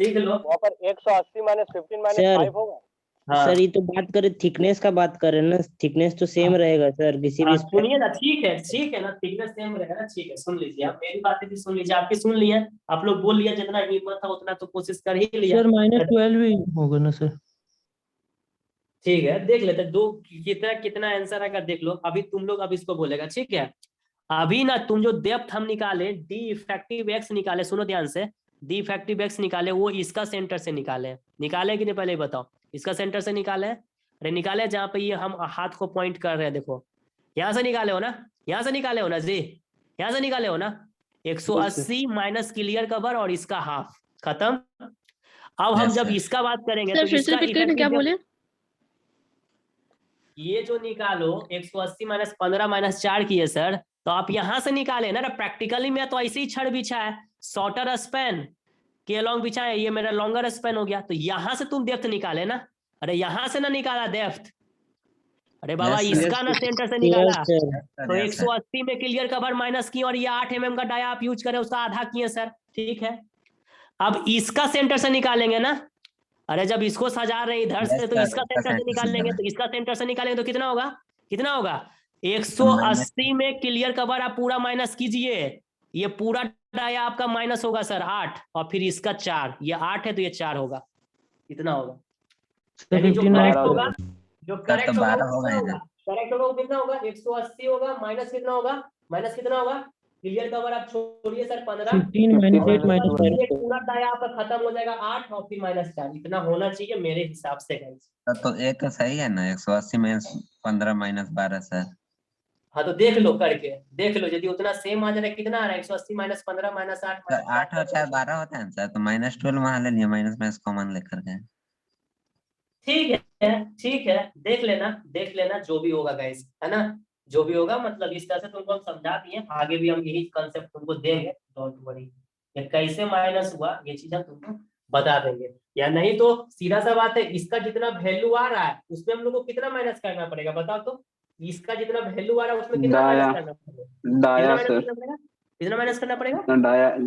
सीख लो। वहाँ पर 180 माइनस 15 सर -5 होगा। हाँ सर ये तो बात करें थिकनेस का, बात करें ना, थिकनेस तो सेम रहेगा सर किसी भी सुनिए ना, ठीक है ना, थिकनेस सेम रहेगा ना, ठीक है, सुन लीजिए आप मेरी बातें भी सुन लीजिए, आपकी सुन लिया, आप लोग बोल लिया, जितना हिम्मत था उतना तो कोशिश कर ही लिया। सर -12 ही होगा ना सर। ठीक है, देख लेते हैं, दो कितना कितना आंसर आएगा देख लो। अभी तुम लोग अब इसको बोलेगा, ठीक है? अभी ना तुम जो डेप्थ हम निकाले, डी इफेक्टिव एक्स निकाले, सुनो ध्यान से, डी इफेक्टिव एक्स निकाले, वो इसका सेंटर से निकाले, निकाले कि नहीं पहले ही बताओ? इसका सेंटर से निकाले, अरे निकाले जहाँ पे ये हम हाथ को पॉइंट कर रहे हैं, देखो यहाँ से निकाले हो ना, यहाँ से निकाले हो ना जी, यहाँ से निकाले हो ना। 180 माइनस क्लियर कवर और इसका हाफ, खत्म। अब हम जब इसका बात करेंगे तो इसका क्या बोले? ये जो निकालो 180 माइनस 15 माइनस 4 किए सर, तो आप यहां से निकाले ना, प्रैक्टिकली में तो ऐसे ही छड़ बिछा है, शॉर्टर स्पेन के लॉन्ग बिछा है, ये मेरा लॉन्गर स्पेन हो गया, तो यहां से तुम डेप्थ निकाले ना। अरे यहां से ना निकाला डेप्थ, अरे बाबा इसका ना सेंटर से निकाला, तो 180 में क्लियर कवर माइनस किए, और ये 8 mm का डाया आप यूज करें, उसका आधा किए सर, ठीक है? अब इसका सेंटर से निकालेंगे ना, अरे जब इसको सजा रहे इधर से तो इसका सेंटर से निकाल लेंगे, तो इसका सेंटर से निकालेंगे तो कितना होगा, कितना होगा? 180 में क्लियर कवर आप पूरा माइनस कीजिए, ये पूरा डाया आपका माइनस होगा सर 8, और फिर इसका 4, ये 8 है तो ये 4 होगा, कितना होगा? तो यानी जो 15 करेक्ट बारह होगा, जो सर करेक्ट तो होगा 12 वो होगा कितना इधर। होगा, करेक्ट होगा वो कितना होगा, 180 होगा, माइनस कितना होगा, माइनस कितना होगा, क्लियर कवर आप छोड़िए सर 15, 15 माइनस 8 माइनस ये पूरा डाया आपका खत्म हो जाएगा 8 और फिर -4, इतना होना चाहिए मेरे हिसाब से गाइस। तो एक सही है ना, 180 माइनस 15 माइनस 12 सर। हाँ तो देख लो करके, देख लो यदि उतना सेम आ जा रहा है, कितना आ रहा है, 180 माइनस 15 माइनस 8 सर 8 और 4 12 होता है ना सर, तो -12 वहां ले लिया, माइनस माइनस कॉमन लेकर के। ठीक है, ठीक है, देख लेना, देख लेना जो भी होगा गाइस, है ना, जो भी होगा, मतलब इस तरह से तुमको हम समझा दिए, आगे भी हम यही कंसेप्ट तुमको देंगे, डोंट वरी। ये कैसे माइनस हुआ ये चीज हम तुमको बता देंगे, या नहीं तो सीधा सा बात है, इसका जितना वैल्यू आ रहा है उसमें हम लोग को कितना माइनस करना पड़ेगा बताओ तो, इसका जितना वैल्यू आ रहा है उसमें कितना डाया माइनस करना पड़ेगा, डाया कितना माइनस सर, करना पड़ेगा, कितना माइनस करना पड़ेगा,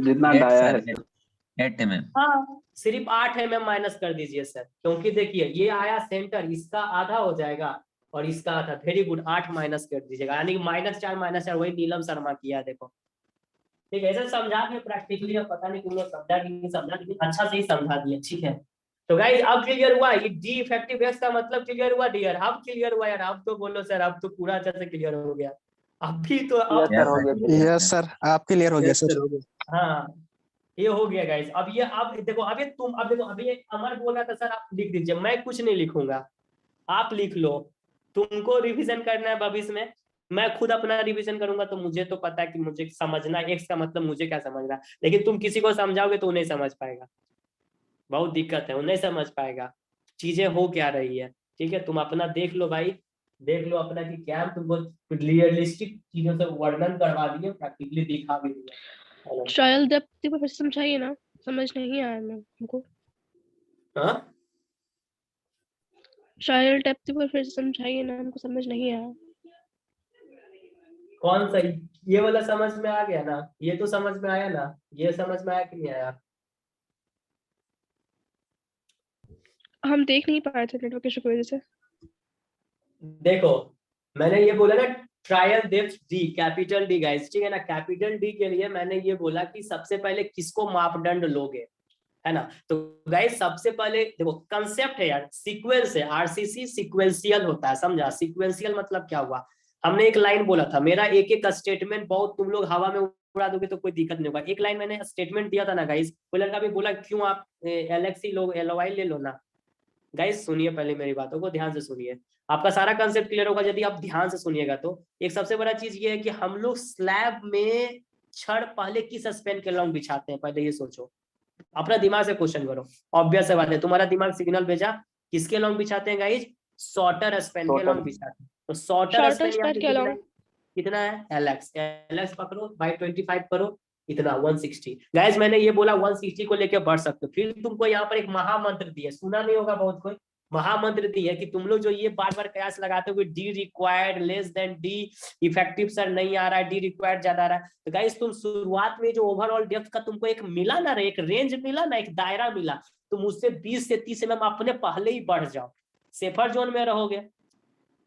जितना 8 डाया सर, है सर। 8 mm। हाँ सिर्फ 8 mm माइनस कर दीजिए सर, क्योंकि देखिए ये आया सेंटर, इसका आधा हो जाएगा और इसका आधा, वेरी गुड, 8 माइनस कर दीजिएगा, यानी -4 वही नीलम शर्मा किया, देखो ठीक है, ऐसे समझा दिए प्रैक्टिकली, अब पता नहीं तुम लोग समझा कि नहीं समझा, लेकिन अच्छा से ही समझा दिया, ठीक है। तो गाइस अब क्लियर हुआ, ये डी इफेक्टिव एक्स का मतलब क्लियर हुआ डियर, अब क्लियर हुआ यार, अब तो बोलो सर, अब तो पूरा अच्छे से क्लियर हो गया, अभी तो अब यस सर, हो गया। यस सर, आप क्लियर हो गया Yes, सर। sir, हो गया। हाँ ये हो गया गाइस, अब ये अब देखो, अब ये तुम, अब देखो, अभी ये अमर बोल रहा था सर आप लिख दीजिए, मैं कुछ नहीं लिखूंगा, आप लिख लो, तुमको रिवीजन करना है भविष्य में, मैं खुद अपना रिवीजन करूंगा, तो मुझे तो पता है कि मुझे समझना एक्स का मतलब मुझे क्या समझना है, लेकिन तुम किसी को समझाओगे तो नहीं समझ पाएगा, बहुत दिक्कत है, वो नहीं समझ पाएगा चीजें हो क्या रही है, ठीक है, तुम अपना देख लो भाई, देख लो अपना कि क्या हम तुमको रियलिस्टिक चीजों से वर्णन करवा दिए, प्रैक्टिकली दिखा भी दिया। ट्रायल डेप्थ पर समझाइए ना, समझ नहीं आया मैं हमको। हाँ ट्रायल डेप्थ पर फिर समझाइए ना, हमको समझ नहीं आया। कौन सा, ये वाला समझ में आ गया ना, ये तो समझ में आया ना, ये समझ में आया कि नहीं आया, हम देख नहीं पा रहे थे नेटवर्क इशू की वजह से। देखो मैंने ये बोला ना, trial depth D, capital D guys, ठीक है ना, कैपिटल डी के लिए मैंने ये बोला कि सबसे पहले किसको मापदंड लोगे, है ना, तो गाइस सबसे पहले देखो कंसेप्ट है यार, सीक्वेंस है, आरसीसी सीक्वेंशियल होता है, समझा, सीक्वेंशियल मतलब क्या हुआ, हमने एक लाइन बोला था, मेरा एक एक स्टेटमेंट बहुत तुम लोग हवा में उड़ा दोगे तो कोई दिक्कत नहीं होगा, एक लाइन मैंने स्टेटमेंट दिया था ना गाइस, कोई लड़का भी बोला क्यों आप एलएक्सी लोग एलवाई ले लो ना, गाइस सुनिए पहले मेरी बातों को ध्यान से सुनिए, आपका सारा कंसेप्ट क्लियर होगा यदि आप ध्यान से सुनिएगा, तो एक सबसे बड़ा चीज ये है कि हम लोग स्लैब में छड़ पहले किस स्पेन के लॉन्ग बिछाते हैं, पहले ये सोचो, अपना दिमाग से क्वेश्चन करो, ऑब्वियस बात है, तुम्हारा दिमाग सिग्नल भेजा, किसके लॉन्ग बिछाते हैं गाइस, शॉर्टर स्पेन के लॉन्ग बिछाते हैं, तो शॉर्टर स्पेन कितना है, एलएक्स, एलएक्स पकड़ो बाय 25 करो, इतना 160, गाइस मैंने ये बोला 160 को लेके बढ़ सकते हो, फिर तुमको यहाँ पर एक महामंत्र दिया, सुना नहीं होगा बहुत कोई, महामंत्र दिया कि तुम लोग जो ये बार बार कयास लगाते हो D required less than D effective sir नहीं आ रहा है, डी रिक्वायर्ड ज्यादा आ रहा है, तो गाइस तुम शुरुआत में जो ओवरऑल डेप्थ का तुमको एक मिला ना, एक रेंज मिला ना, एक दायरा मिला, तुम उससे 20 से 30 mm अपने पहले ही बढ़ जाओ, सेफर जोन में रहोगे,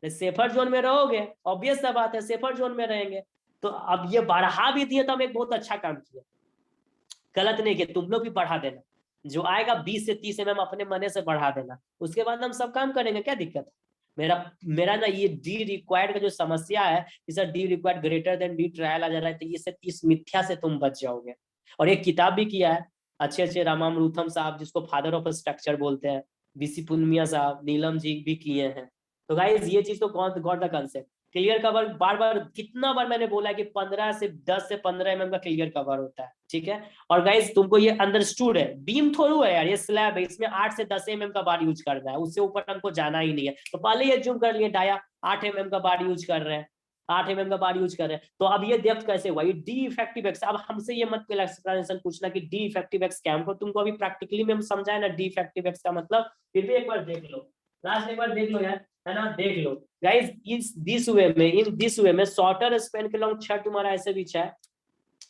सेफर जोन में रहोगे, ऑब्वियस सा बात है, सेफर जोन में रहेंगे, तो अब ये बढ़ा भी दिए तो हम एक बहुत अच्छा काम किया, गलत नहीं किया, तुम लोग भी बढ़ा देना, जो आएगा 20 से 30 mm अपने मने से बढ़ा देना, उसके बाद हम सब काम करेंगे, क्या दिक्कत है, मेरा ना ये डी रिक्वायर्ड का जो समस्या है, sir D required greater than D trial आ जा रहा है, तो ये से इस मिथ्या से तुम बच जाओगे, और एक किताब भी किया है अच्छे रामामृतम साहब, जिसको फादर ऑफ स्ट्रक्चर बोलते हैं, बीसी पुनमिया साहब, नीलम जी भी किए हैं, तो गाइस ये चीज तो got the concept, clear cover बार बार कितना बार मैंने बोला कि 10 से 15 mm का क्लियर कवर होता है, ठीक है, और गाइस तुमको ये अंडरस्टूड है, बीम थोड़ू है यार, ये स्लैब है, इसमें 8 से 10 mm का बार यूज करना है, उससे ऊपर हमको जाना ही नहीं है, तो पहले ये जूम कर लिए डाया 8 mm का बार यूज कर रहे हैं, 8 mm का बार यूज कर रहे हैं, तो अब ये डेप्थ कैसे हुआ, ये डी इफेक्टिव एक्स, अब हमसे ये मत एक्सप्लेनेशन पूछना कि डी इफेक्टिव एक्स क्या, हमको तुमको अभी प्रैक्टिकली में हम समझाए ना डी इफेक्टिव एक्स का मतलब, फिर भी एक बार देख लो, लास्ट एक बार देख लो यार, है ना, देख लो गाइस, इन दिस वे में शॉर्टर स्पेन के लॉन्ग छड़ तुम्हारा ऐसे बिछा है,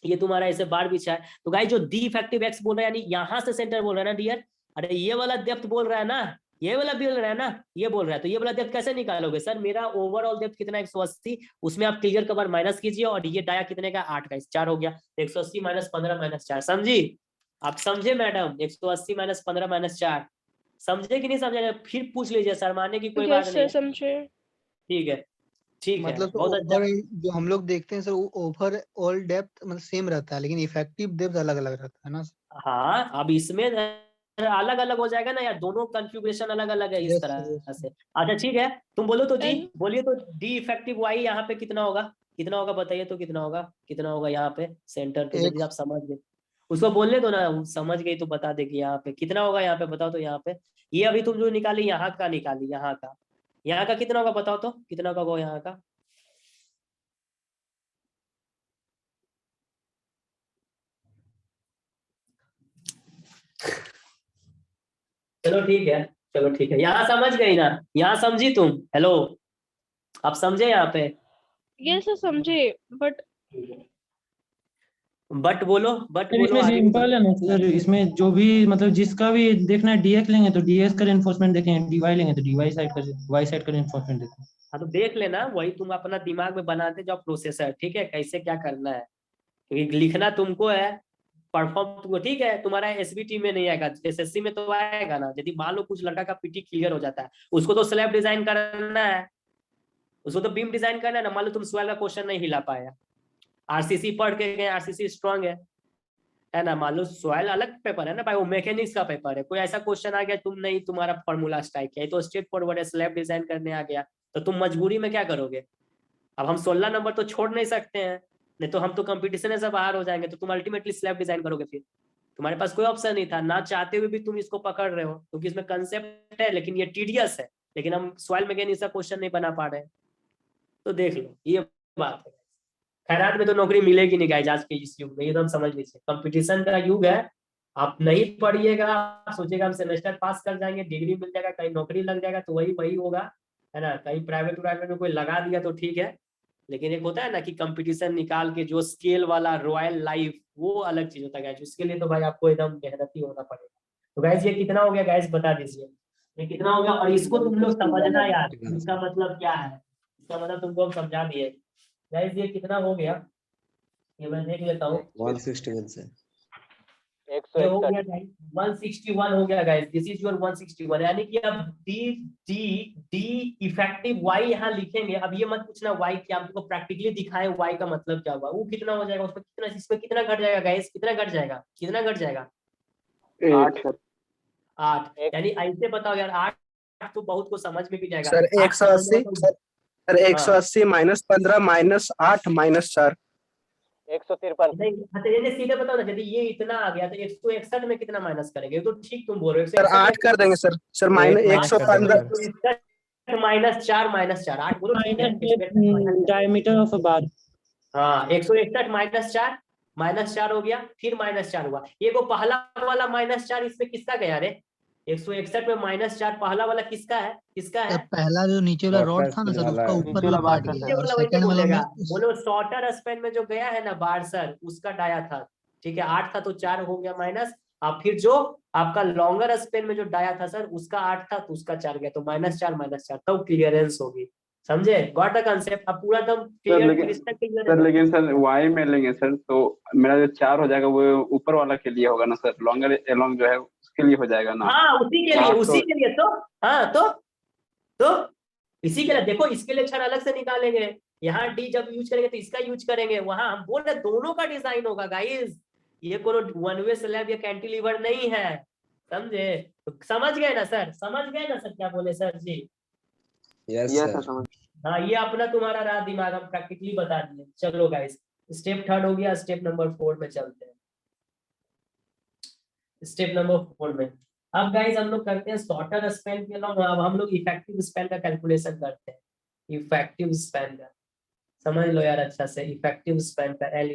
ये तुम्हारा ऐसे बार बिछा है, तो गाइस जो डी इफेक्टिव एक्स बोल रहा है, यानी यहां से सेंटर बोल रहा है ना डियर, अरे ये वाला डेप्थ बोल रहा है ना, ये वाला बोल रहा है ना, ये बोल रहा है, तो ये वाला डेप्थ कैसे निकालोगे, सर मेरा ओवरऑल डेप्थ कितना 180, उसमें आप क्लियर कवर माइनस कीजिए, और ये डाया कितने का 8 का, 4 हो गया, 180 -15 -4, समझी, आप समझे मैडम, 180 -15 -4 समझे कि नहीं समझे? फिर पूछ लीजिए, शर्माने की कोई यस बात सर, नहीं है। समझे। ठीक है, ठीक है, मतलब बहुत अच्छा। ओवर जो हम लोग देखते हैं सर, वो ओवर ऑल डेप्थ मतलब सेम रहता है, लेकिन इफेक्टिव डेप्थ अलग अलग रहता है ना। हाँ, अब इसमें अलग अलग हो जाएगा ना यार, दोनों कॉन्फ़िगरेशन अलग अलग है इस यस तरह से। अच्छा ठीक है, तुम बोलो तो जी, एंड बोलिए तो डी इफेक्टिव वाई यहाँ पे कितना होगा? कितना होगा बताइए तो, कितना होगा? कितना होगा यहाँ पे सेंटर पे? एक यदि आप समझ गए उसको बोलने दो ना, वो समझ गई तो बता देगी यहाँ पे कितना होगा। यहाँ पे बताओ तो, यहाँ पे ये अभी तुम जो निकाली यहाँ का, निकाली यहाँ का कितना होगा बताओ तो, कितना होगा यहाँ का? चलो ठीक है, चलो ठीक है, यहाँ समझ गई ना? यहाँ समझी तुम? हेलो, आप समझे यहाँ पे? यस सर, समझे। बट बट बोलो, बट सर बोलो इसमें आगे। सिंपल है ना सर, इसमें जो भी मतलब जिसका भी देखना है डीएक्स लेंगे तो डीएक्स का रेनफोर्समेंट देखेंगे, डीवाई लेंगे तो डीवाई साइड का, वाई साइड का रेनफोर्समेंट देखेंगे। हाँ तो देख लेना, वही तुम अपना दिमाग में बनाते जाओ प्रोसेसर, ठीक है, कैसे क्या करना है, क्योंकि लिखना तुमको है, परफॉर्म तुमको, ठीक है। तुम्हारा एसबीटी में नहीं आएगा, एसएससी में तो आएगा ना। यदि मान लो कुछ लड़का का पीटी क्लियर हो जाता है, उसको तो स्लैब डिजाइन करना है, उसको तो बीम डिजाइन करना है ना। मान लो तुम सॉइल का क्वेश्चन नहीं हिला पाया, आरसीसी पढ़ के गए, आरसीसी स्ट्रांग है ना। मान लो सॉइल अलग पेपर है ना भाई, वो मैकेनिक्स का पेपर है, कोई ऐसा क्वेश्चन आ गया तुम नहीं, तुम्हारा फॉर्मूला स्ट्राइक किया, तो स्ट्रेट फॉरवर्ड है, स्लैब डिजाइन करने आ गया, तो तुम मजबूरी में क्या करोगे? अब हम 16 नंबर तो छोड़ नहीं सकते हैं, नहीं तो हम तो कंपटीशन से बाहर हो जाएंगे, तो तुम अल्टीमेटली स्लैब डिजाइन करोगे। फिर तुम्हारे पास कोई ऑप्शन नहीं था, ना चाहते हुए भी तुम इसको पकड़ रहे हो, क्योंकि इसमें कंसेप्ट है लेकिन ये टीडियस है, लेकिन हम सॉइल मैकेनिक्स का क्वेश्चन नहीं बना पा रहे हैं। तो देख लो, ये बात है। खैरात में तो नौकरी मिलेगी नहीं गाइस आज के इस युग में, ये तो हम समझ लीजिए, कंपटीशन का युग है। आप नहीं पढ़िएगा, आप सोचिएगा हम सेमेस्टर पास कर जाएंगे, डिग्री मिल जाएगा, कहीं नौकरी लग जाएगा, तो वही वही होगा, है ना। कहीं प्राइवेट में कोई लगा दिया तो ठीक है, लेकिन एक होता है ना कि कंपटीशन निकाल के जो स्केल वाला रॉयल लाइफ, वो अलग चीज होता है गाइस। इसके लिए तो भाई आपको एकदम मेहनती होना पड़ेगा। तो गाइस ये कितना हो गया गाइस, बता दीजिए ये कितना हो गया। और इसको तुम लोग समझना यार, इसका मतलब क्या है, इसका मतलब तुमको हम समझा दिए गाइस। ये कितना हो गया, ये मैं देख लेता हूँ। 161 से ये हो गया गाइस 161 हो गया गाइस, दिस इज योर 161। यानी कि अब d d d effective y यहाँ लिखेंगे। अब ये मत पूछना वाई क्या, हम तुमको प्रैक्टिकली दिखाए वाई का मतलब क्या हुआ, वो कितना हो जाएगा, उसमें कितना, इसमें कितना घट जाएगा गाइस, कितना घट जाएगा, कितना घट जाएगा? 8। यानी ऐसे बताओ यार, 8 तो बहुत को समझ में भी जाएगा सर 8 समझने 180, का तो- सर 180 माइनस 15 माइनस 8 माइनस 4। 153 नहीं, अच्छा ये सीधे बताओ ना, यदि ये इतना आ गया तो 161 में कितना माइनस करेंगे? ये तो ठीक तुम बोल रहे हो, सर 8 कर देंगे सर, सर माइनस 115 माइनस 4 8 बोलो, ठीक है। डायमीटर ऑफ अ बार। हाँ 161 माइनस 4 हो गया, फिर माइनस 4 हुआ। ये वो पहला वाला माइनस 4 इसमें किसका गया रे? 161 में माइनस 4 पहला वाला किसका है, किसका है? पहला जो नीचे वाला रॉड था ना सर, उसका ऊपर वाला पार्ट नीचे गया, और वाला वही सेकंड वाला बोलेगा, में बोलो शॉर्टर स्पेन में जो गया है ना बार सर, उसका डाया था, ठीक है। 8 था तो 4 हो गया माइनस, अब फिर जो आपका लॉन्गर स्पेन में जो डाया था सर, उसका 8 था तो उसका 4 गया, तो -4 तब क्लियरेंस होगी। समझे? Got the concept? अब पूरा एकदम क्लियर, क्रिस्टल क्लियर सर लेकिन सर वाई में लेंगे सर, तो मेरा जो 4 हो जाएगा वो ऊपर वाला के लिए होगा ना सर, लॉन्गर एलोंग जो है उसके लिए हो जाएगा ना। हाँ उसी के लिए, उसी के लिए तो, हाँ तो इसी के लिए देखो, इसके लिए क्षण अलग से निकालेंगे। यहाँ डी जब यूज करेंगे तो इसका यूज करेंगे, वहां हम बोल रहे दोनों का डिजाइन होगा गाइस, ये कोनो वन वे स्लैब या कैंटिलीवर नहीं है, समझे? तो समझ गए ना सर, समझ गए ना सर क्या बोले सर जी? Yes sir. हाँ ये अपना तुम्हारा रहा दिमाग, हम प्रैक्टिकली बता दिए। चलो गाइस स्टेप 3 हो गया, स्टेप नंबर 4 में चलते हैं। स्टेप नंबर 4 में अब गाइस हम लोग करते हैं शॉर्टर स्पैन के अलावा अब हम लोग इफेक्टिव स्पैन का कैलकुलेशन करते हैं। इफेक्टिव स्पैन का समझ लो यार अच्छा से, इफेक्टिव स्पैन का एल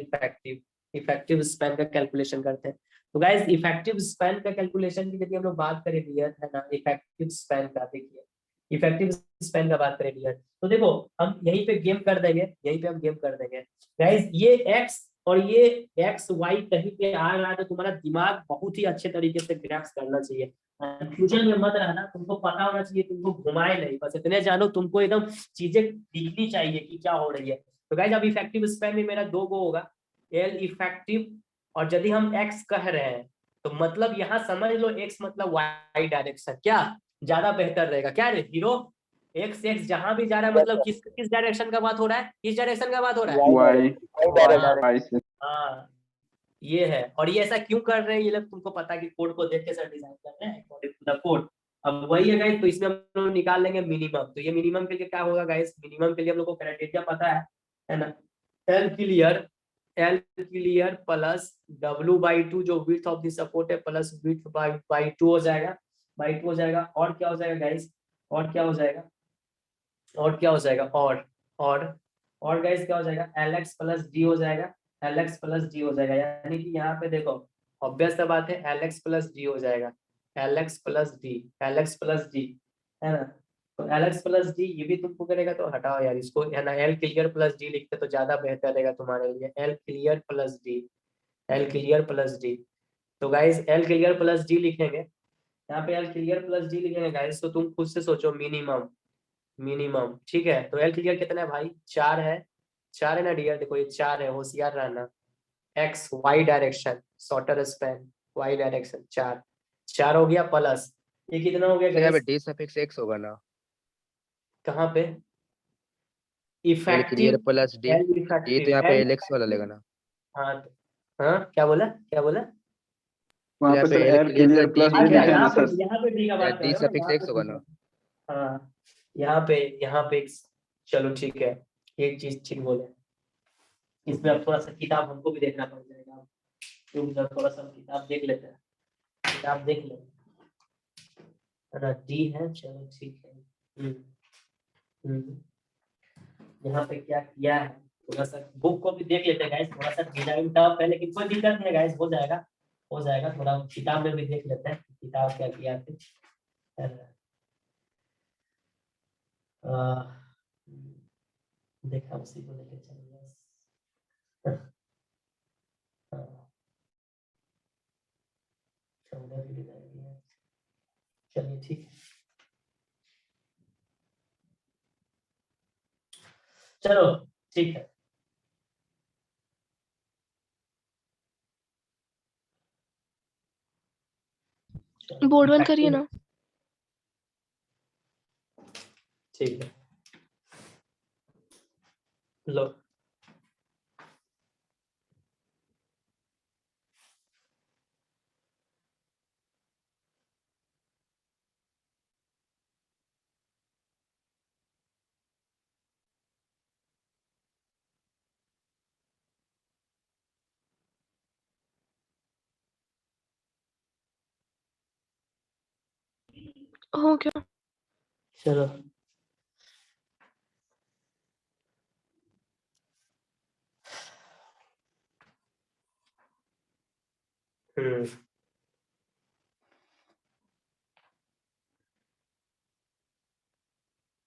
इफेक्टिव स्पैन का कैलकुलेशन करते हैं। तो गाइस इफेक्टिव स्पैन का कैलकुलेशन की यदि हम लोग बात करें डियर, है ना, इफेक्टिव स्पैन का, देखिए इफेक्टिव स्पैन का बात करें डियर, तो देखो हम यहीं पे गेम कर देंगे, यहीं पे हम गेम कर देंगे गाइस। ये एक्स और ये एक्स वाई कहीं पे आ रहा है तो तुम्हारा दिमाग बहुत ही अच्छे तरीके से ग्रैप्स करना चाहिए, कंफ्यूजन में मत रहना, तुमको पता होना चाहिए, तुमको घुमाए नहीं, बस इतने जानो तुमको एकदम चीजें दिखनी चाहिए कि क्या हो रही है। तो गाइस अब इफेक्टिव स्पैन में मेरा 2 गो होगा, एल इफेक्टिव, और यदि हम एक्स कह रहे हैं तो मतलब यहाँ समझ लो x मतलब y डायरेक्शन, क्या ज्यादा बेहतर रहेगा क्या रे हीरो? x जहां भी जा रहा है मतलब किस डायरेक्शन का बात हो रहा है? किस डायरेक्शन का बात हो रहा है? वाई से। हाँ ये है। और ये ऐसा क्यों कर रहे हैं ये लोग, तुमको पता है कि कोड को देख के सर डिजाइन कर रहे हैं अकॉर्डिंग टू द कोड। अब वही है गाइस, तो इसमें हम लोग निकाल लेंगे मिनिमम। तो ये मिनिमम के लिए क्या होगा गाइस? मिनिमम के लिए हम लोग को क्राइटेरिया पता है ना? एल क्लियर प्लस W/2 जो विड्थ ऑफ द सपोर्ट है प्लस विड्थ बाई 2 हो जाएगा, बाई 2 हो जाएगा। और क्या हो जाएगा गाइस? और क्या हो जाएगा? और क्या हो जाएगा? और गाइस क्या हो जाएगा? LX प्लस डी हो जाएगा, LX प्लस डी हो जाएगा। यानी कि यहाँ पे देखो ऑब्वियस सा बात है, LX प्लस डी हो जाएगा, LX प्लस डी है ना? तो LX प्लस डी ये भी तुमको करेगा, तो हटाओ यार इसको, है ना? L क्लियर प्लस डी लिखते तो ज्यादा बेहतर रहेगा तुम्हारे लिए। L क्लियर प्लस डी, तो guys L clear plus D लिखेंगे यहाँ पे, L क्लियर प्लस डी लिखेंगे गाइस। तो तुम खुद से सोचो मिनिमम ठीक है। तो L क्लियर कितना है भाई? 4 है, 4 है ना डियर? देखो ये 4 है, होशियार रहना। X Y direction, shorter span Y direction 4 हो गया, प्लस ये कितना हो गया यहाँ पे गाइस? d सफिक्स x होगा ना? कहाँ पे? L clear effective, plus d, L d तो यहाँ पे lx वाला लेगा ना? हाँ हाँ क्या बोला? वहाँ यहाँ पे पे sir L L clear clear plus plus d D अच्छा लिखे हैं ना सर? यहाँ पे डी का बात कर d रहे हो ना? सफिक्स x होगा ना? हाँ यहाँ पे चलो ठीक है, एक चीज ठीक बोले, इसमें अब थोड़ा सा किताब हमको भी देखना पड़ जाएगा, क्योंकि थोड़ा सा किताब देख लेते हैं, किताब देख ले, है ना? डी है, चलो ठीक है। यहाँ पे क्या किया है, थोड़ा सा बुक को भी देख लेते हैं गाइस। थोड़ा सा डिजाइन टफ है लेकिन कोई दिक्कत नहीं है गाइस, हो जाएगा। थोड़ा किताब में भी देख लेते हैं किताब क्या किया थे। देखा उसी को लेके चलिए। चलिए ठीक है, चलो ठीक है। बोर्ड बंद करिए ना। ठीक है लो, हो गया। चलो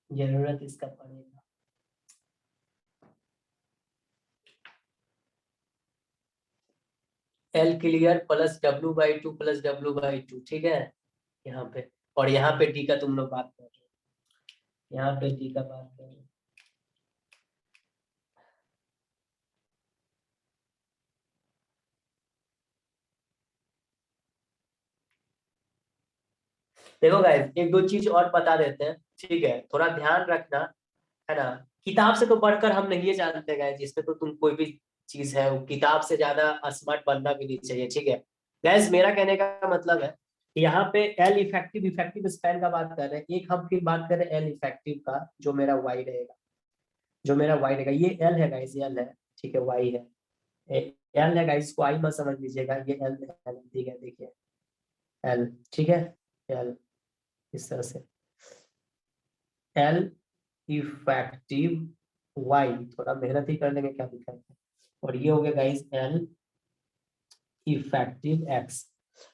जरूरत इसका पड़ेगा। L clear plus W/2 plus W/2 ठीक है यहाँ पे। और यहाँ पे D का तुम लोग बात कर रहे हो, यहाँ पे D का बात कर रहे हो। देखो गाइस एक दो चीज और बता देते हैं, ठीक है? थोड़ा ध्यान रखना, है ना? किताब से तो बढ़कर हम नहीं जानते गाइस, जिसमें तो तुम कोई भी चीज है वो किताब से ज्यादा स्मार्ट बनना भी नहीं चाहिए, ठीक है गाइस? मेरा कहने का मतलब है कि यहाँ पे L इफेक्टिव स्पैन का बात कर रहे हैं। एक हम फिर बात कर रहे हैं L इफेक्टिव का, जो मेरा Y रहेगा, ये L है गाइस, ये L है, ठीक है? Y है, L है गाइस, को I मत समझ लीजिएगा, ये L है, ठीक है? देखिए L, ठीक है? L इस तरह से L इफेक्टिव Y, थोड़ा मेहनत ही कर लेंगे, क्या दिक्कत है? और ये हो गया गाइस L इफेक्टिव X,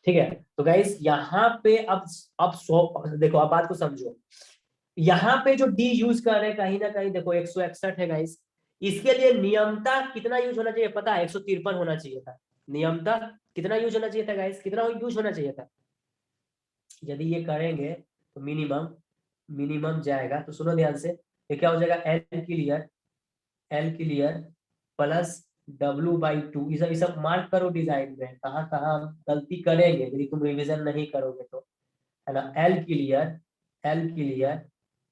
ठीक है? तो गाइस यहाँ पे अब देखो, अब बात को समझो। यहाँ पे जो D यूज कर रहे हैं कहीं ना कहीं, देखो 161 है गाइस, इसके लिए नियमता कितना यूज होना चाहिए पता है? 153 होना चाहिए था। नियमता कितना यूज होना चाहिए था गाइस? कितना यूज होना चाहिए था? यदि ये करेंगे तो मिनिमम जाएगा, तो सुनो ध्यान से, ये क्या हो जाएगा? L क्लियर प्लस W/2 ये सब मार्क करो डिजाइन में, कहाँ कहाँ हम गलती करेंगे यदि तुम रिवीजन नहीं करोगे तो, है ना। L clear, L clear,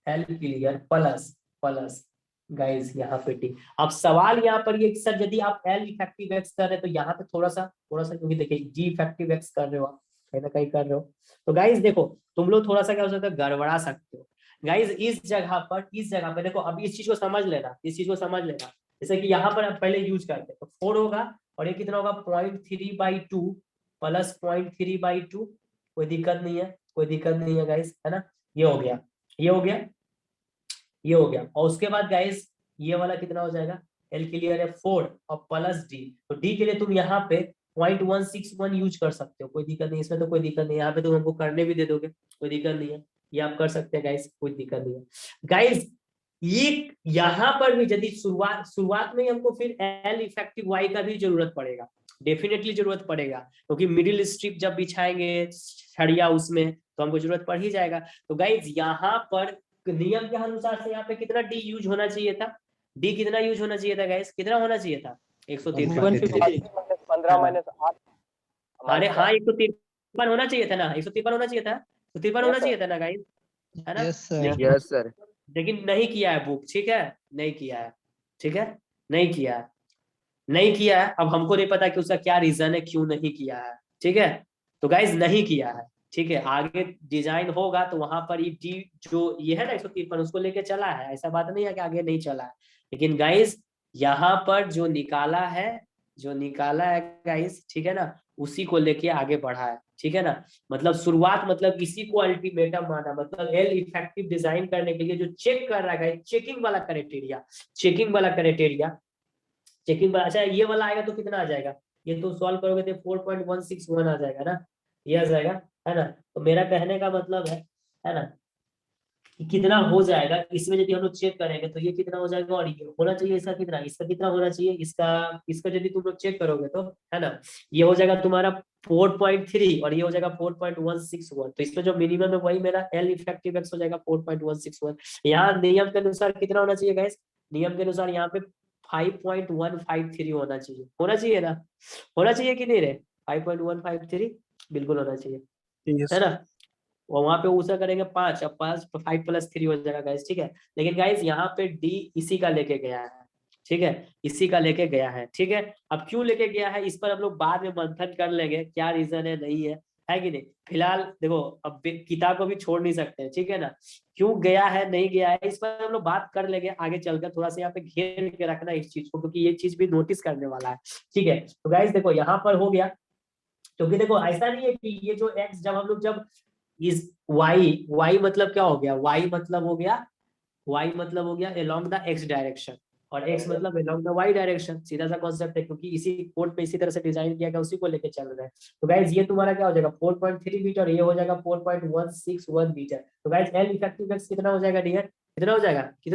L clear plus plus guys यहाँ पे टी। अब सवाल यहाँ पर ये सर यदि आप L इफेक्टिव एक्स कर रहे हैं तो यहाँ पे थोड़ा सा क्योंकि देखिए G इफेक्टिव एक्स कर रहे हो आप, कहीं ना कहीं कर रहे हो, तो गाइस देखो तुम लोग थोड़ा सा क्या हो सकता है गड़बड़ा सकते हो गाइस। इस जगह पर देखो, अब इस चीज को समझ लेना, इस चीज को समझ लेना। जैसे कि यहाँ पर आप पहले यूज करते हैं तो 4 होगा और ये कितना होगा 0.3/2 प्लस 0.3/2, कोई दिक्कत नहीं है, कोई दिक्कत नहीं है गाइस, है ना। ये हो गया, ये हो गया, ये हो गया। और उसके बाद गाइस ये वाला कितना हो जाएगा, L क्लियर है 4 और प्लस D, तो D के लिए तुम यहाँ पे 0.161 यूज कर सकते हो, कोई दिक्कत नहीं, इसमें तो कोई दिक्कत नहीं, यहाँ पे तुम हमको करने भी दे दोगे, कोई दिक्कत नहीं है, ये आप कर सकते हैं गाइस, कोई दिक्कत नहीं है गाइस। ये यहाँ पर भी यदि शुरुआत में हमको फिर L इफेक्टिव Y का भी जरूरत पड़ेगा, डेफिनेटली जरूरत पड़ेगा, क्योंकि मिडिल स्ट्रिप जब बिछाएंगे छड़िया उसमें तो हमको जरूरत पड़ ही जाएगा। तो गाइज यहाँ पर नियम के अनुसार से यहाँ पे कितना D यूज होना चाहिए था, D कितना यूज होना चाहिए था गाइस, कितना होना चाहिए था 153। 15 - 8 अरे हाँ 153 होना चाहिए था ना, 153 होना चाहिए था, 153 होना चाहिए था ना गाइस, है ना। Yes sir, yes sir. लेकिन नहीं किया है बुक, ठीक है, नहीं किया है, ठीक है, नहीं किया है, नहीं किया है। अब हमको नहीं पता कि उसका क्या रीजन है, क्यों नहीं किया है, ठीक है। तो गाइज नहीं किया है, ठीक है, आगे डिजाइन होगा तो वहां पर ये डी जो ये है ना 153 उसको लेके चला है, ऐसा बात नहीं है कि आगे नहीं चला है। लेकिन गाइज यहाँ पर जो निकाला है गाइज, ठीक है ना, उसी को लेके आगे बढ़ा है, ठीक है ना। मतलब शुरुआत, मतलब इसी को अल्टीमेटम माना, मतलब L इफेक्टिव डिजाइन करने के लिए जो चेक कर रहा है, चेकिंग वाला क्राइटेरिया, अच्छा ये वाला आएगा तो कितना आ जाएगा, ये तो सॉल्व करोगे तो 4.161 आ जाएगा ना, ये आ जाएगा, है ना। तो मेरा कहने का मतलब है ना, कि कितना हो जाएगा इसमें यदि हम लोग चेक करेंगे तो ये कितना हो जाएगा, और ये होना चाहिए इसका कितना होना चाहिए, इसका यदि तुम लोग चेक करोगे तो, है ना, ये हो जाएगा तुम्हारा 4.3 और ये हो जाएगा 4.161, तो इसमें जो मिनिमम है वही मेरा L इफेक्टिव एक्स हो जाएगा 4.161। यहाँ नियम के अनुसार कितना होना चाहिए गाइस, नियम के अनुसार यहाँ पे 5.153 होना चाहिए ना, होना चाहिए कि नहीं रे, 5.153 बिल्कुल होना चाहिए, है ना। और वहां पे ऊसा करेंगे 5, अब 5 + 3 हो जाएगा गाइस, ठीक है। लेकिन गाइस यहाँ पे D इसी का लेके गया है, ठीक है, इसी का लेके गया है, ठीक है। अब क्यों लेके गया है इस पर हम लोग बाद में मंथन कर लेंगे, क्या रीजन है नहीं है कि नहीं। फिलहाल देखो अब किताब को भी छोड़ नहीं सकते, ठीक है ना, क्यों गया है नहीं गया है इस पर हम लोग बात कर लेंगे आगे चलकर, थोड़ा सा यहाँ पे घेर के रखना इस चीज को, क्योंकि ये चीज भी नोटिस करने वाला है, ठीक है। तो गाइस देखो यहाँ पर हो गया, क्योंकि देखो ऐसा नहीं है कि ये जो x जब इस y मतलब क्या हो गया, y मतलब हो गया along द x डायरेक्शन, और x मतलब along द y डायरेक्शन, सीधा सा कॉन्सेप्ट है, क्योंकि इसी कोड पे इसी तरह से डिजाइन किया गया, उसी को लेके चल रहा है। तो गाइज ये तुम्हारा क्या हो जाएगा 4.3 मीटर और ये हो जाएगा 4.161 मीटर। तो गाइज L इफेक्टिव एक्स कितना हो जाएगा डियर, कितना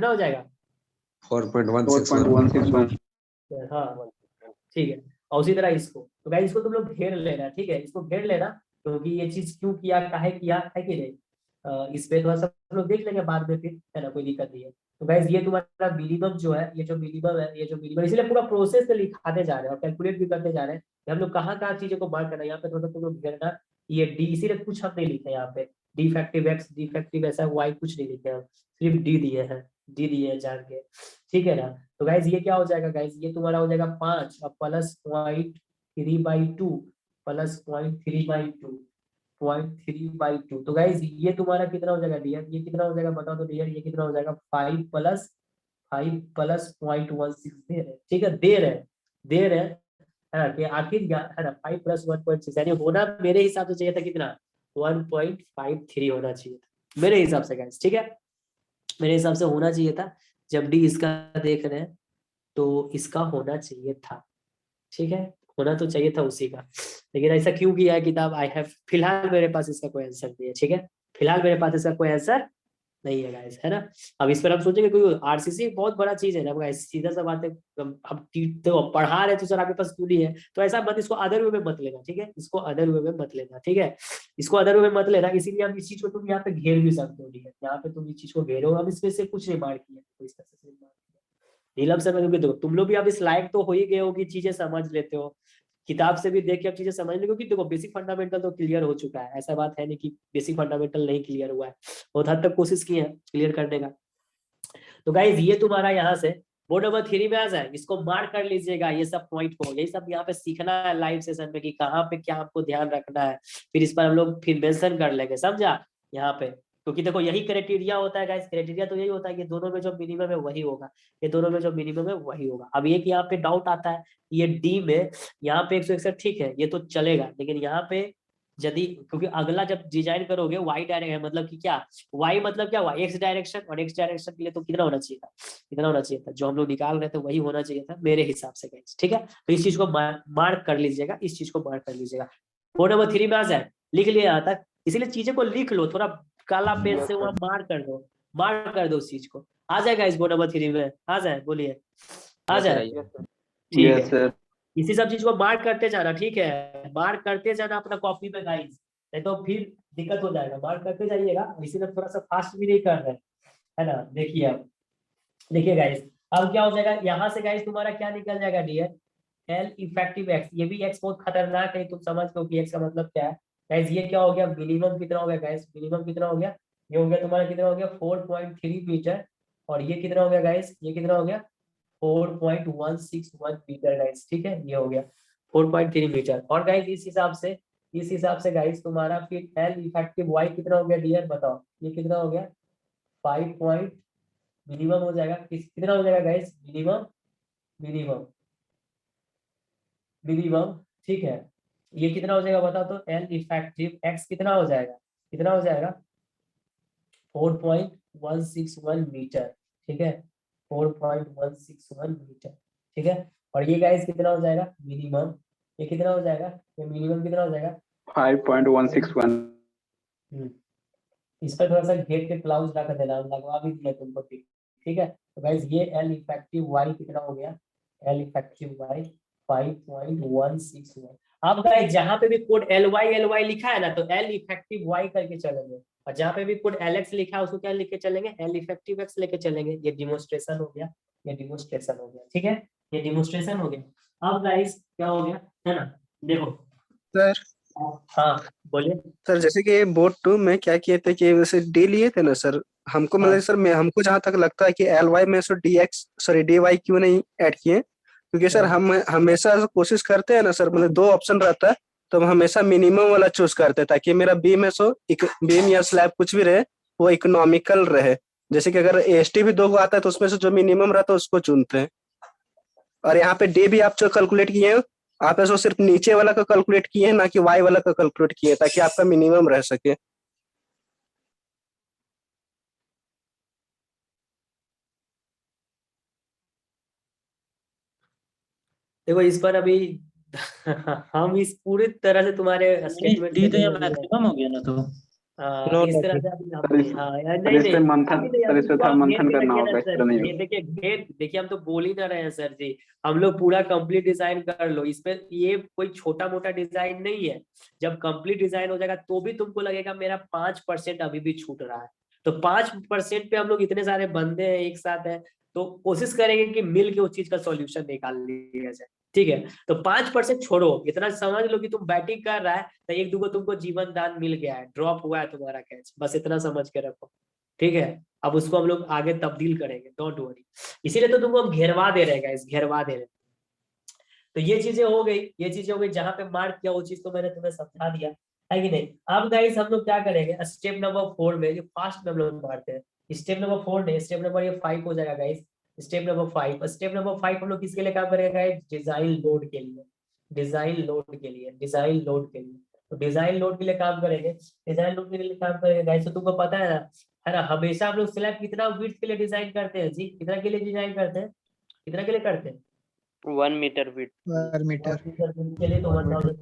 हो जाएगा 4.161। हाँ ठीक है। और उसी तरह इसको, तो गाइज इसको तुम लोग घेर लेना, ठीक है, इसको घेर लेना, क्योंकि ये चीज क्यों किया, काहे किया है कि नहीं, इस पे थोड़ा सा हम लोग देख लेंगे बाद में फिर, है ना, कोई दिक्कत नहीं है। तो गाइज ये तुम्हारा मिनिमम जो है, ये जो मिनिमम इसलिए पूरा प्रोसेस से लिखाते जा रहे हैं और कैलकुलेट भी करते जा रहे हैं कि हम लोग कहाँ चीजों को मार्क करना है। यहाँ पे थोड़ा तुम लोग घेरना, ये डी इसीलिए कुछ हम नहीं लिखे यहाँ पे, डिफेक्टिव एक्स डिफेक्टिव ऐसा वाई कुछ नहीं लिखे हम, सिर्फ डी दिए हैं जान के, ठीक है ना। तो गाइज ये क्या हो जाएगा गाइज, ये तुम्हारा हो जाएगा 5 और प्लस 0.3/2 प्लस 0.3/2 तो गाइज ये तुम्हारा कितना हो जाएगा डियर, ये कितना हो जाएगा बताओ तो डियर, ये कितना हो जाएगा 5 + 0.16 ठीक है, देर है ना, कि आखिर है ना 5 + 1.6 यानी होना मेरे हिसाब से चाहिए था कितना 1.53 होना चाहिए था मेरे हिसाब से गाइज, ठीक है, मेरे हिसाब से होना चाहिए था। जब डी इसका देख रहे हैं तो इसका होना चाहिए था, ठीक है, होना तो चाहिए था उसी का, लेकिन ऐसा क्यों किया है किताब, आई हैव, फिलहाल मेरे पास इसका कोई आंसर नहीं है, ठीक है, फिलहाल मेरे पास इसका कोई आंसर नहीं है गाइस, है ना। अब इस पर हम सोचेंगे कोई आरसीसी बहुत बड़ा चीज है ना गाइस, सीधा सा बात है, हम तो पढ़ा रहे तो सर आपके पास टूल ही है, तो ऐसा मत, इसको अदर वे में मत लेना, ठीक है, इसको अदर वे में मत लेना, ठीक है, इसको अदर वे में मत लेना। इसीलिए हम इस चीज को तुम यहाँ पे घेर भी सकते हो, ठीक है, यहाँ पे तुम इस चीज को घेरो, हम इसमें से कुछ नहीं मार किया, तो इस तरह से मार किया, नीलम सर मैं देखो तुम लोग भी अब इस लायक तो हो ही गए हो कि चीजें समझ लेते हो, किताब से भी देख के अब चीजें समझ ले, क्योंकि देखो बेसिक फंडामेंटल तो क्लियर हो चुका है, ऐसा बात है नहीं कि बेसिक फंडामेंटल नहीं क्लियर हुआ है, बहुत हद तक कोशिश की है क्लियर करने का। तो गाइज ये तुम्हारा यहाँ से बोर्ड नंबर 3 में आ जाए, इसको मार्क कर लीजिएगा, ये सब पॉइंट को, यही सब यहाँ पे सीखना है लाइव सेशन में कि कहाँ पे क्या आपको ध्यान रखना है, फिर इस पर हम लोग फिर मेंशन कर लेंगे, समझा यहाँ पे। क्योंकि देखो यही क्राइटेरिया होता है गाइस, क्राइटेरिया तो यही होता है कि दोनों में जो मिनिमम है वही होगा, ये दोनों में जो मिनिमम है वही होगा। अब एक यहाँ पे डाउट आता है, ये डी में यहाँ पे 161 ठीक है ये तो चलेगा, लेकिन यहाँ पे यदि, क्योंकि अगला जब डिजाइन करोगे वाई डायरेक्शन मतलब कि क्या, वाई मतलब क्या हुआ एक्स डायरेक्शन, और एक्स डायरेक्शन के लिए तो कितना होना चाहिए था, कितना होना चाहिए था, जो हम लोग निकाल रहे थे वही होना चाहिए था मेरे हिसाब से गाइस, ठीक है। तो इस चीज को मार्क कर लीजिएगा, इस चीज को मार्क कर लीजिएगा। बोर्ड नंबर 3 में आ जाए, लिख लिया यहाँ तक, इसीलिए चीजें को लिख लो, थोड़ा काला पेन से वहां मार्क कर दो, मार्क कर दो उस चीज को। आ जाएगा इस बोर्ड नंबर 3 में, आ जाए, बोलिए आ जाए, ठीक यस है। सर। इसी सब चीज को मार्क करते जाना, ठीक है, मार्क करते जाना अपना कॉपी में गाइस, नहीं तो फिर दिक्कत हो जाएगा, मार्क करते जाइएगा। इसी में थोड़ा सा फास्ट भी नहीं कर रहे हैं, है ना। देखिए अब, देखिए गाइस अब क्या हो जाएगा यहाँ से गाइस, तुम्हारा क्या निकल जाएगा डियर, एल इफेक्टिव एक्स, ये भी एक्स बहुत खतरनाक है, तुम समझ लो कि एक्स का मतलब क्या है गाइस। ये क्या हो गया, मिनिमम कितना हो गया गाइस, मिनिमम कितना हो गया, ये हो गया तुम्हारा कितना हो गया 4.3 मीटर, और ये कितना हो गया गाइस, ये कितना हो गया 4.161 मीटर गाइस, ठीक है, ये हो गया 4.3 मीटर। और गाइस इस हिसाब से गाइस तुम्हारा फिर एल इफेक्टिव वाई कितना हो गया डियर, बताओ ये कितना हो गया 5 पॉइंट मिनिमम हो जाएगा, कितना हो जाएगा गाइस, मिनिमम मिनिमम मिनिमम, ठीक है। ये कितना हो जाएगा बताओ तो, एल इफेक्टिव एक्स कितना हो जाएगा, कितना हो जाएगा 4.161 मीटर, ठीक है 4.161 मीटर, ठीक है। और ये गाइस कितना हो जाएगा मिनिमम, ये कितना हो जाएगा, ये मिनिमम कितना हो जाएगा 5.161। इस पर थोड़ा सा घेर के क्लाउज लगा देना, लगवा भी दिया तुमको, ठीक है। तो गाइस ये एल इफेक्टिव वाई कितना हो गया, एल इफेक्टिव वाई 5.161। अब गाइस जहां पे भी कोड एल वाई लिखा है ना, तो एल इफेक्टिव वाई करके चलेंगे, और जहां पे भी कोड एल एक्स लिखा है उसको क्या लेके चलेंगे, एल इफेक्टिव एक्स लेके चलेंगे। ये डिमोन्स्ट्रेशन हो गया, ये डिमोन्स्ट्रेशन हो गया, ठीक है, ये डिमोन्स्ट्रेशन हो गया। अब गाइस क्या हो गया, है ना, देखो सर हाँ बोलिए। सर जैसे कि बोर्ड 2 में क्या किए थे कि वैसे डी लिए थे ना सर, हमको मतलब सर मैं हमको जहां तक लगता है कि एल वाई में sir d x sorry d y क्यों नहीं ऐड किए, क्योंकि सर हम हमेशा कोशिश करते हैं ना सर, मतलब 2 ऑप्शन रहता है तो हम हमेशा मिनिमम वाला चूज करते हैं ताकि मेरा बीम है सो बीम या स्लैब कुछ भी रहे वो इकोनॉमिकल रहे। जैसे कि अगर एसटी भी 2 को आता है तो उसमें से जो मिनिमम रहता है उसको चुनते हैं। और यहाँ पे डी भी आप जो कैलकुलेट किए हैं आप ऐसा सिर्फ नीचे वाला का कैलकुलेट किए हैं, ना कि वाई वाला का कैलकुलेट किए, ताकि आपका मिनिमम रह सके। देखो इस पर अभी हम इस पूरी तरह से तुम्हारे स्टेटमेंट डी से तो ये नहीं मिल रहे। मैक्सिमम हो गया ना, तो इस तरह से अभी हम सर नहीं, हाँ यार नहीं इस पे नहीं मंथन, अभी नहीं, सर अभी इस पे इसको थोड़ा आप घेर मंथन के करना रखिए ना होगा, इस सर, तरह नहीं ये देखिए घेर, देखिए हम तो बोल ही ना रहे हैं सर जी, हम लोग पूरा कंप्लीट डिजाइन कर लो इस पे, ये कोई छोटा मोटा डिजाइन नहीं है। जब कंप्लीट डिजाइन हो जाएगा तो भी तुमको लगेगा मेरा 5% अभी भी छूट रहा है, तो 5% पे हम लोग इतने सारे बंदे हैं एक साथ है, तो कोशिश करेंगे कि मिल के उस चीज का सॉल्यूशन निकाल लिया जाए, ठीक है। तो 5% छोड़ो, इतना समझ लो कि तुम बैटिंग कर रहा है तो एक दूगो तुमको जीवन दान मिल गया है, ड्रॉप हुआ है तुम्हारा कैच, बस इतना समझ के रखो, ठीक है। अब उसको हम लोग आगे तब्दील करेंगे, डोंट वरी, इसीलिए तो तुमको हम घेरवा दे रहे हैं गाइस, घेरवा दे रहे हैं। तो ये चीजें हो गई, ये चीजें हो गई, जहां पे मार्क किया वो चीज तो मैंने तुम्हें समझा दिया है कि नहीं। अब गाइस हम लोग क्या करेंगे, स्टेप नंबर 4 में, जो फास्ट में हम लोग मारते हैं, स्टेप नंबर 4 नहीं, स्टेप नंबर ये 5 हो जाएगा guys. Step number 5, step number 5 हम लोग किसके लिए काम करेंगे गाइस, डिजाइन लोड के लिए, डिजाइन लोड के लिए, डिजाइन लोड के लिए। तो डिजाइन लोड के लिए काम करेंगे, डिजाइन लोड के लिए काम करेंगे गाइस। तो तुमको पता है ना, हमेशा हम लोग स्लैब कितना विड्थ के लिए डिजाइन करते हैं जी, कितना के लिए डिजाइन करते हैं, कितना के लिए करते हैं 1 मीटर विड्थ पर मीटर के लिए, तो 1000।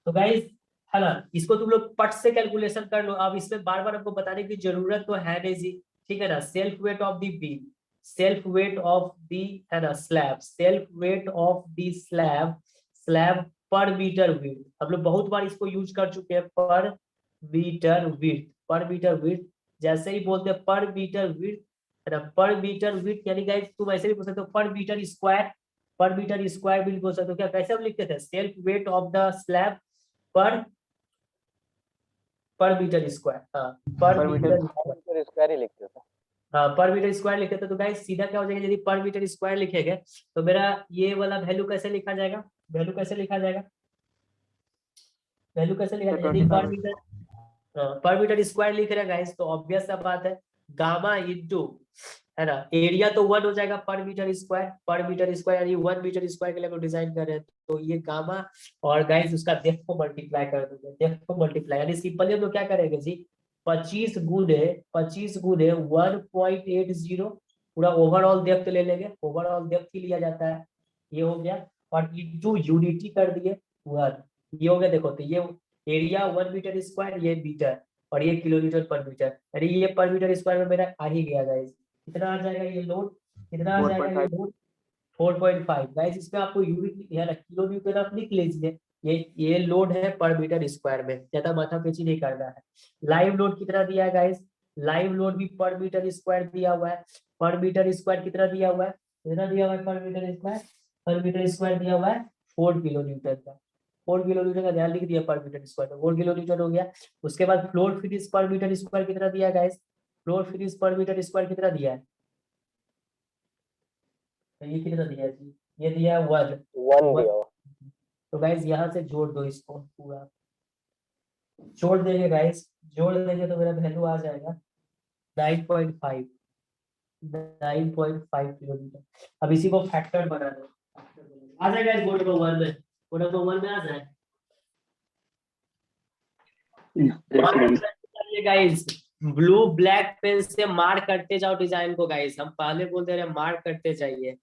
तो गाइस है ना, इसको तुम लोग पट से कैलकुलेशन कर लो। अब इसमें बार बार हमको बताने की जरूरत तो है नहीं जी, ठीक है ना। Self weight of the beam, self weight of the, है ना, slab, self weight of the slab, slab पर मीटर विड्थ, हम लोग बहुत बार इसको यूज कर चुके हैं, पर मीटर विड्थ, पर मीटर विड्थ। जैसे ही बोलते हैं पर मीटर विड्थ है ना। पर मीटर विड्थ यानी गाइस तुम ऐसे भी बोल सकते हो पर मीटर स्क्वायर भी बोल सकते हो। क्या कैसे हम लिखते थे, self weight of the slab पर मीटर स्क्वायर, हाँ पर मीटर स्क्वायर ही लिखते हो। हाँ पर मीटर स्क्वायर लिखे थे। तो गाइस सीधा क्या हो जाएगा, यदि पर मीटर स्क्वायर लिखेंगे तो मेरा ये वाला वैल्यू कैसे लिखा जाएगा, वैल्यू कैसे लिखा जाएगा यदि पर मीटर स्क्वायर लिख रहे हैं गाइस तो ऑब्वियस सा बात है गामा इंटू, है ना, एरिया तो 1 हो जाएगा पर मीटर स्क्वायर यानी 1 मीटर स्क्वायर के लिए हम डिजाइन कर रहे हैं तो ये गामा, और गाइस उसका डेप्थ को मल्टीप्लाई कर दोगे, डेप्थ को मल्टीप्लाई यानी सिंपली हम लोग क्या करेंगे जी 25 गुने 1.80 पूरा ओवरऑल डेप्थ ले लेंगे, ओवरऑल डेप्थ ही लिया जाता है, ये हो गया, और इंटू यूनिटी कर दिए 1, ये हो गया। देखो तो ये एरिया 1 मीटर स्क्वायर, ये मीटर, और ये किलोमीटर पर मीटर, यानी ये पर मीटर स्क्वायर में मेरा आ ही गया गाइस। कितना आ जाएगा ये लोड, कितना आ जाएगा ये लोड 4.5 गाइस। इसमें आपको यूनिट है ना किलो न्यूटन आप लिख लीजिए, ये लोड है पर मीटर स्क्वायर में, ज्यादा माथा पेची नहीं करना है। लाइव लोड कितना दिया है गाइस, लाइव लोड भी पर मीटर स्क्वायर दिया हुआ है, पर मीटर स्क्वायर कितना दिया हुआ है, कितना दिया हुआ है पर मीटर स्क्वायर दिया हुआ है 4 किलो न्यूटन का, 4 किलो न्यूटन का ध्यान लिख दिया पर मीटर स्क्वायर, 4 किलो न्यूटन हो गया। उसके बाद फ्लोर फिनिश पर मीटर स्क्वायर कितना दिया गाइस, फ्लोर फिनिश पर मीटर स्क्वायर कितना दिया है, तो ये कितना दिया है जी, ये दिया है 1 दिया। तो गाइस यहाँ से जोड़ दो इसको, पूरा जोड़ देंगे गाइस, जोड़ देंगे तो मेरा वैल्यू आ जाएगा 9.5 किलोमीटर। अब इसी को फैक्टर बना दो, आ जाएगा इस बोर्ड नंबर 1 में, बोर्ड नंबर 1 में आ जाए गाइस। ब्लू ब्लैक पेन से मार्क करते जाओ डिजाइन को गाइस, हम पहले बोलते रहे मार्क करते जाइए,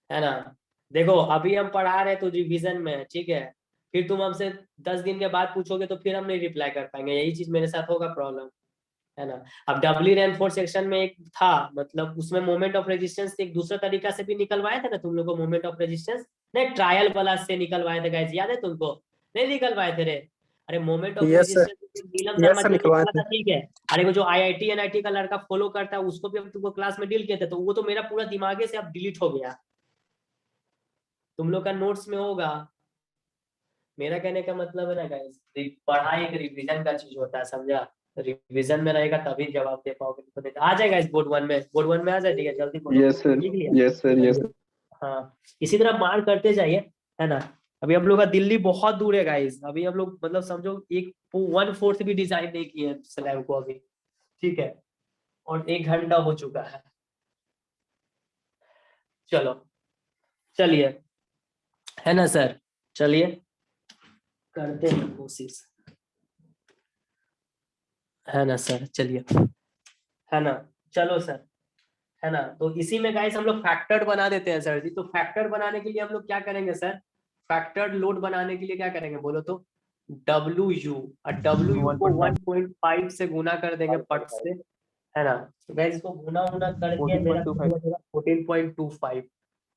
है ना। देखो अभी हम पढ़ा रहे तो रिवीजन में है, ठीक है, फिर तुम हमसे 10 दिन के बाद पूछोगे तो फिर हम नहीं रिप्लाई कर पाएंगे, यही चीज मेरे साथ होगा प्रॉब्लम, है ना। अब डबली रेनफोर्स सेक्शन में एक था, मतलब उसमें मोमेंट ऑफ रेजिस्टेंस एक दूसरा तरीका से भी निकलवाए थे ना तुम लोग को, मोमेंट ऑफ रेजिस्टेंस नहीं ट्रायल वाला से निकलवाए थे गाइस, याद है तुमको, नहीं निकलवाए थे रे, अरे moment of resistance Neelam Sharma ji निकाला था, ठीक है। अरे वो जो IIT NIT का लड़का फॉलो करता है उसको भी हम तुमको क्लास में डील किए थे, तो वो तो मेरा पूरा दिमागे से अब डिलीट हो गया, तुम लोग का नोट्स में होगा। मेरा कहने का मतलब है ना गाइस, पढ़ाई एक रिवीजन का चीज होता है, समझा, रिवीजन में रहेगा तभी जवाब दे पाओगे। तो आ जाएगा इस बोर्ड 1 में आ जाए, ठीक है, जल्दी बोलो। Yes sir yes sir. हाँ इसी तरह मार करते जाइए, है ना। अभी हम लोग का दिल्ली बहुत दूर है गाइस, अभी हम लोग मतलब समझो 1/4 भी डिजाइन नहीं किए स्लैब को अभी, ठीक है, और 1 घंटा हो चुका है। चलो चलिए, है ना सर, चलिए करते हैं कोशिश, है ना सर, चलिए, है ना, चलो सर, है ना। तो इसी में गाइस हम लोग फैक्टर बना देते हैं सर जी। तो फैक्टर बनाने के लिए हम लोग क्या करेंगे सर, फैक्टर लोड बनाने के लिए क्या करेंगे बोलो तो, WU, और WU को 1.5 से गुना कर देंगे पट से, है ना। तो गाइस इसको गुना करके मेरा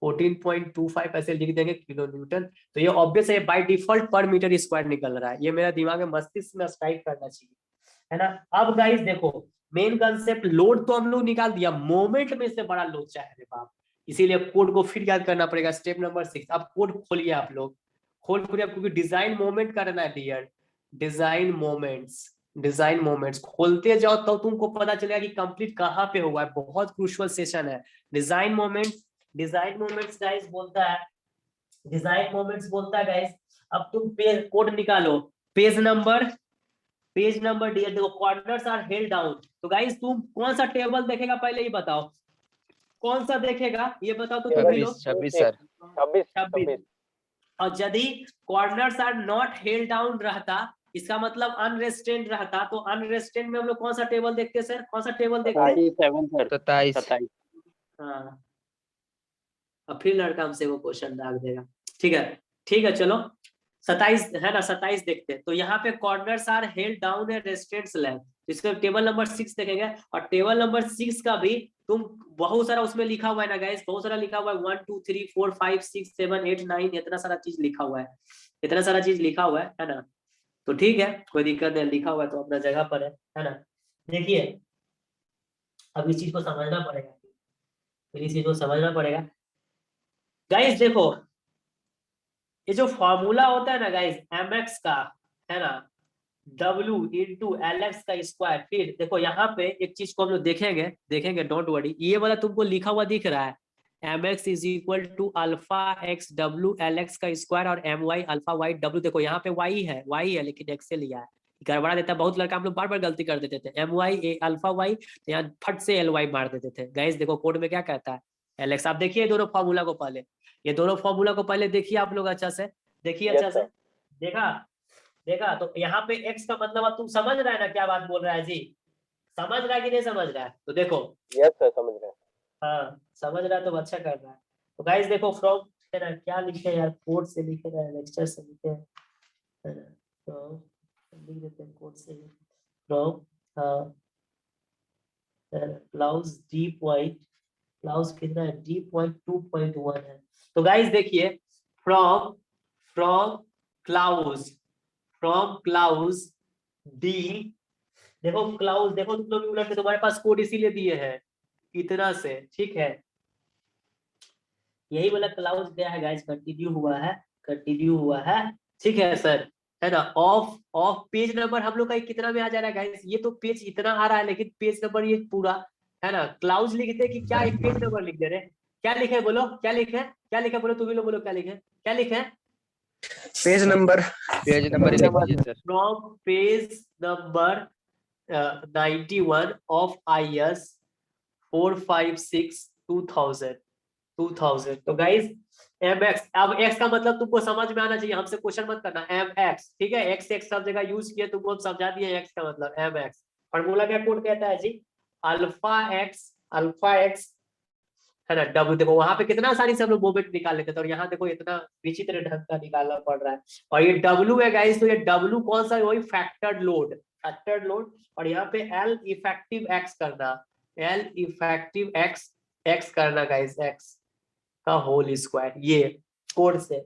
14.25 ऐसे लिख देंगे किलो न्यूटन। तो ये ऑब्वियस है, बाय डिफॉल्ट पर मीटर स्क्वायर निकल रहा है, ये मेरा दिमाग में मस्तिष्क में स्ट्राइक करना चाहिए, है ना। अब गाइस देखो मेन कंसेप्ट, लोड तो हम लोग निकाल दिया, मोमेंट में से बड़ा लोड चाहिए बाप, इसीलिए कोड को फिर याद करना पड़ेगा, स्टेप नंबर 6। अब कोड खोलिए आप लोग, खोलिए, क्योंकि डिजाइन मोमेंट करना है डियर, डिजाइन मोमेंट्स खोलते जाओ तो तुमको पता चलेगा कि कंप्लीट कहाँ पे हुआ है, बहुत क्रूशियल सेशन है। डिजाइन मोमेंट्स गाइस बोलता है गाइस, अब तुम पेज कोड निकालो, पेज नंबर डियर, देखो कॉर्नर्स आर हेल्ड डाउन। तो गाइस तुम कौन सा टेबल देखेगा पहले ही बताओ, कौन सा देखेगा ये बताओ तो तुम भी लोग। 26 सर, 26। और यदि corners are not held down रहता, इसका मतलब अनरेस्ट्रेंड रहता, तो अनरेस्ट्रेंड में हम लोग कौन सा टेबल देखते हैं सर, कौन सा टेबल देखते हैं, 27। हाँ, अब फिर लड़का हमसे वो क्वेश्चन दाग देगा, ठीक है चलो 27 है ना, 27 देखते हैं। तो यहाँ पे कॉर्नर्स आर हेल्ड डाउन है रेस्ट्रेंट स्लैब, इसका टेबल नंबर 6 देखेंगे, और टेबल नंबर 6 का भी तुम बहुत सारा उसमें लिखा हुआ है ना गाइस, बहुत सारा लिखा हुआ है, 1 2 3 4 5 6 7 8 9, इतना सारा चीज लिखा हुआ है ना। तो ठीक है, कोई दिक्कत नहीं, लिखा हुआ है तो अपना जगह पर है ना। देखिए अब इस चीज को समझना पड़ेगा, फिर इस चीज को समझना पड़ेगा गाइस। देखो ये जो फॉर्मूला होता है ना गाइस mx का, है ना, w इंटू एल एक्स का स्क्वायर। फिर देखो यहाँ पे एक चीज को हम लोग देखेंगे डोंट वरी, ये वाला तुमको लिखा हुआ दिख रहा है m x is equal to alpha x डब्ल्यू एल एक्स का स्क्वायर और एम वाई अल्फा वाई डब्ल्यू। देखो यहाँ पे वाई है लेकिन एक्स से लिया है, गड़बड़ा देता है बहुत लड़का, हम लोग बार बार गलती कर देते थे, एम वाई अल्फा वाई तो यहाँ फट से एल वाई मार देते थे। गाइस देखो कोड में क्या कहता है एल एक्स। आप देखिए दोनों फॉर्मूला को पहले, ये दोनों फॉर्मूला को पहले देखिए आप लोग अच्छा से, देखिए अच्छा से, देखा तो यहाँ पे x का मतलब अब तुम समझ रहा है ना क्या बात बोल रहा है जी, समझ रहा है कि नहीं समझ रहा है? तो देखो यस सर समझ रहे हैं। हाँ समझ रहा है तो अच्छा कर रहा है। तो गाइस देखो फ्रॉम क्या लिखे यार, कोड से लिखे रहे लेक्चर से लिखे है ना, तो लिख देते हैं कोड से, from clause deep white, clause कितना है डीप वाइट 2.1 है। तो गाइस देखिए फ्रॉम क्लाउज डी, देखो क्लाउज, देखो तुम लोग उलट के तुम्हारे पास कोड इसीलिए दिए हैं इतना से, ठीक है, यही वाला क्लाउज गया है गाइस, कंटिन्यू हुआ है, ठीक है सर, है ना। ऑफ पेज नंबर हम लोग का कितना में आ जा रहा है गाइस, ये तो पेज इतना आ रहा है लेकिन पेज नंबर ये पूरा, है ना। क्लाउज लिखते कि क्या एक पेज नंबर लिख दे रहे, क्या लिखे बोलो, क्या लिखे बोलो, तुम ही लोग बोलो क्या लिखे page number from page number 91 of IS 456 2000। तो गाइस mx, अब x का मतलब तुमको समझ में आना चाहिए, हमसे क्वेश्चन मत करना, mx, ठीक है, x सब जगह यूज किया, तुमको समझा दिया x का मतलब mx। फॉर्मूला क्या कोड कहता है जी, अल्फा x है ना डब्ल्यू। देखो वहां पे कितना आसानी से हम लोग मोमेंट निकाल लेते थे, और यहाँ देखो इतना विचित्र ढंग का निकालना पड़ रहा है। और ये डब्ल्यू है गाइस, तो ये डब्ल्यू कौन सा है, वही फैक्टर्ड लोड, और यहाँ पे एल इफेक्टिव एक्स करना गाइस, एक्स का होल स्क्वायर, ये कोड से,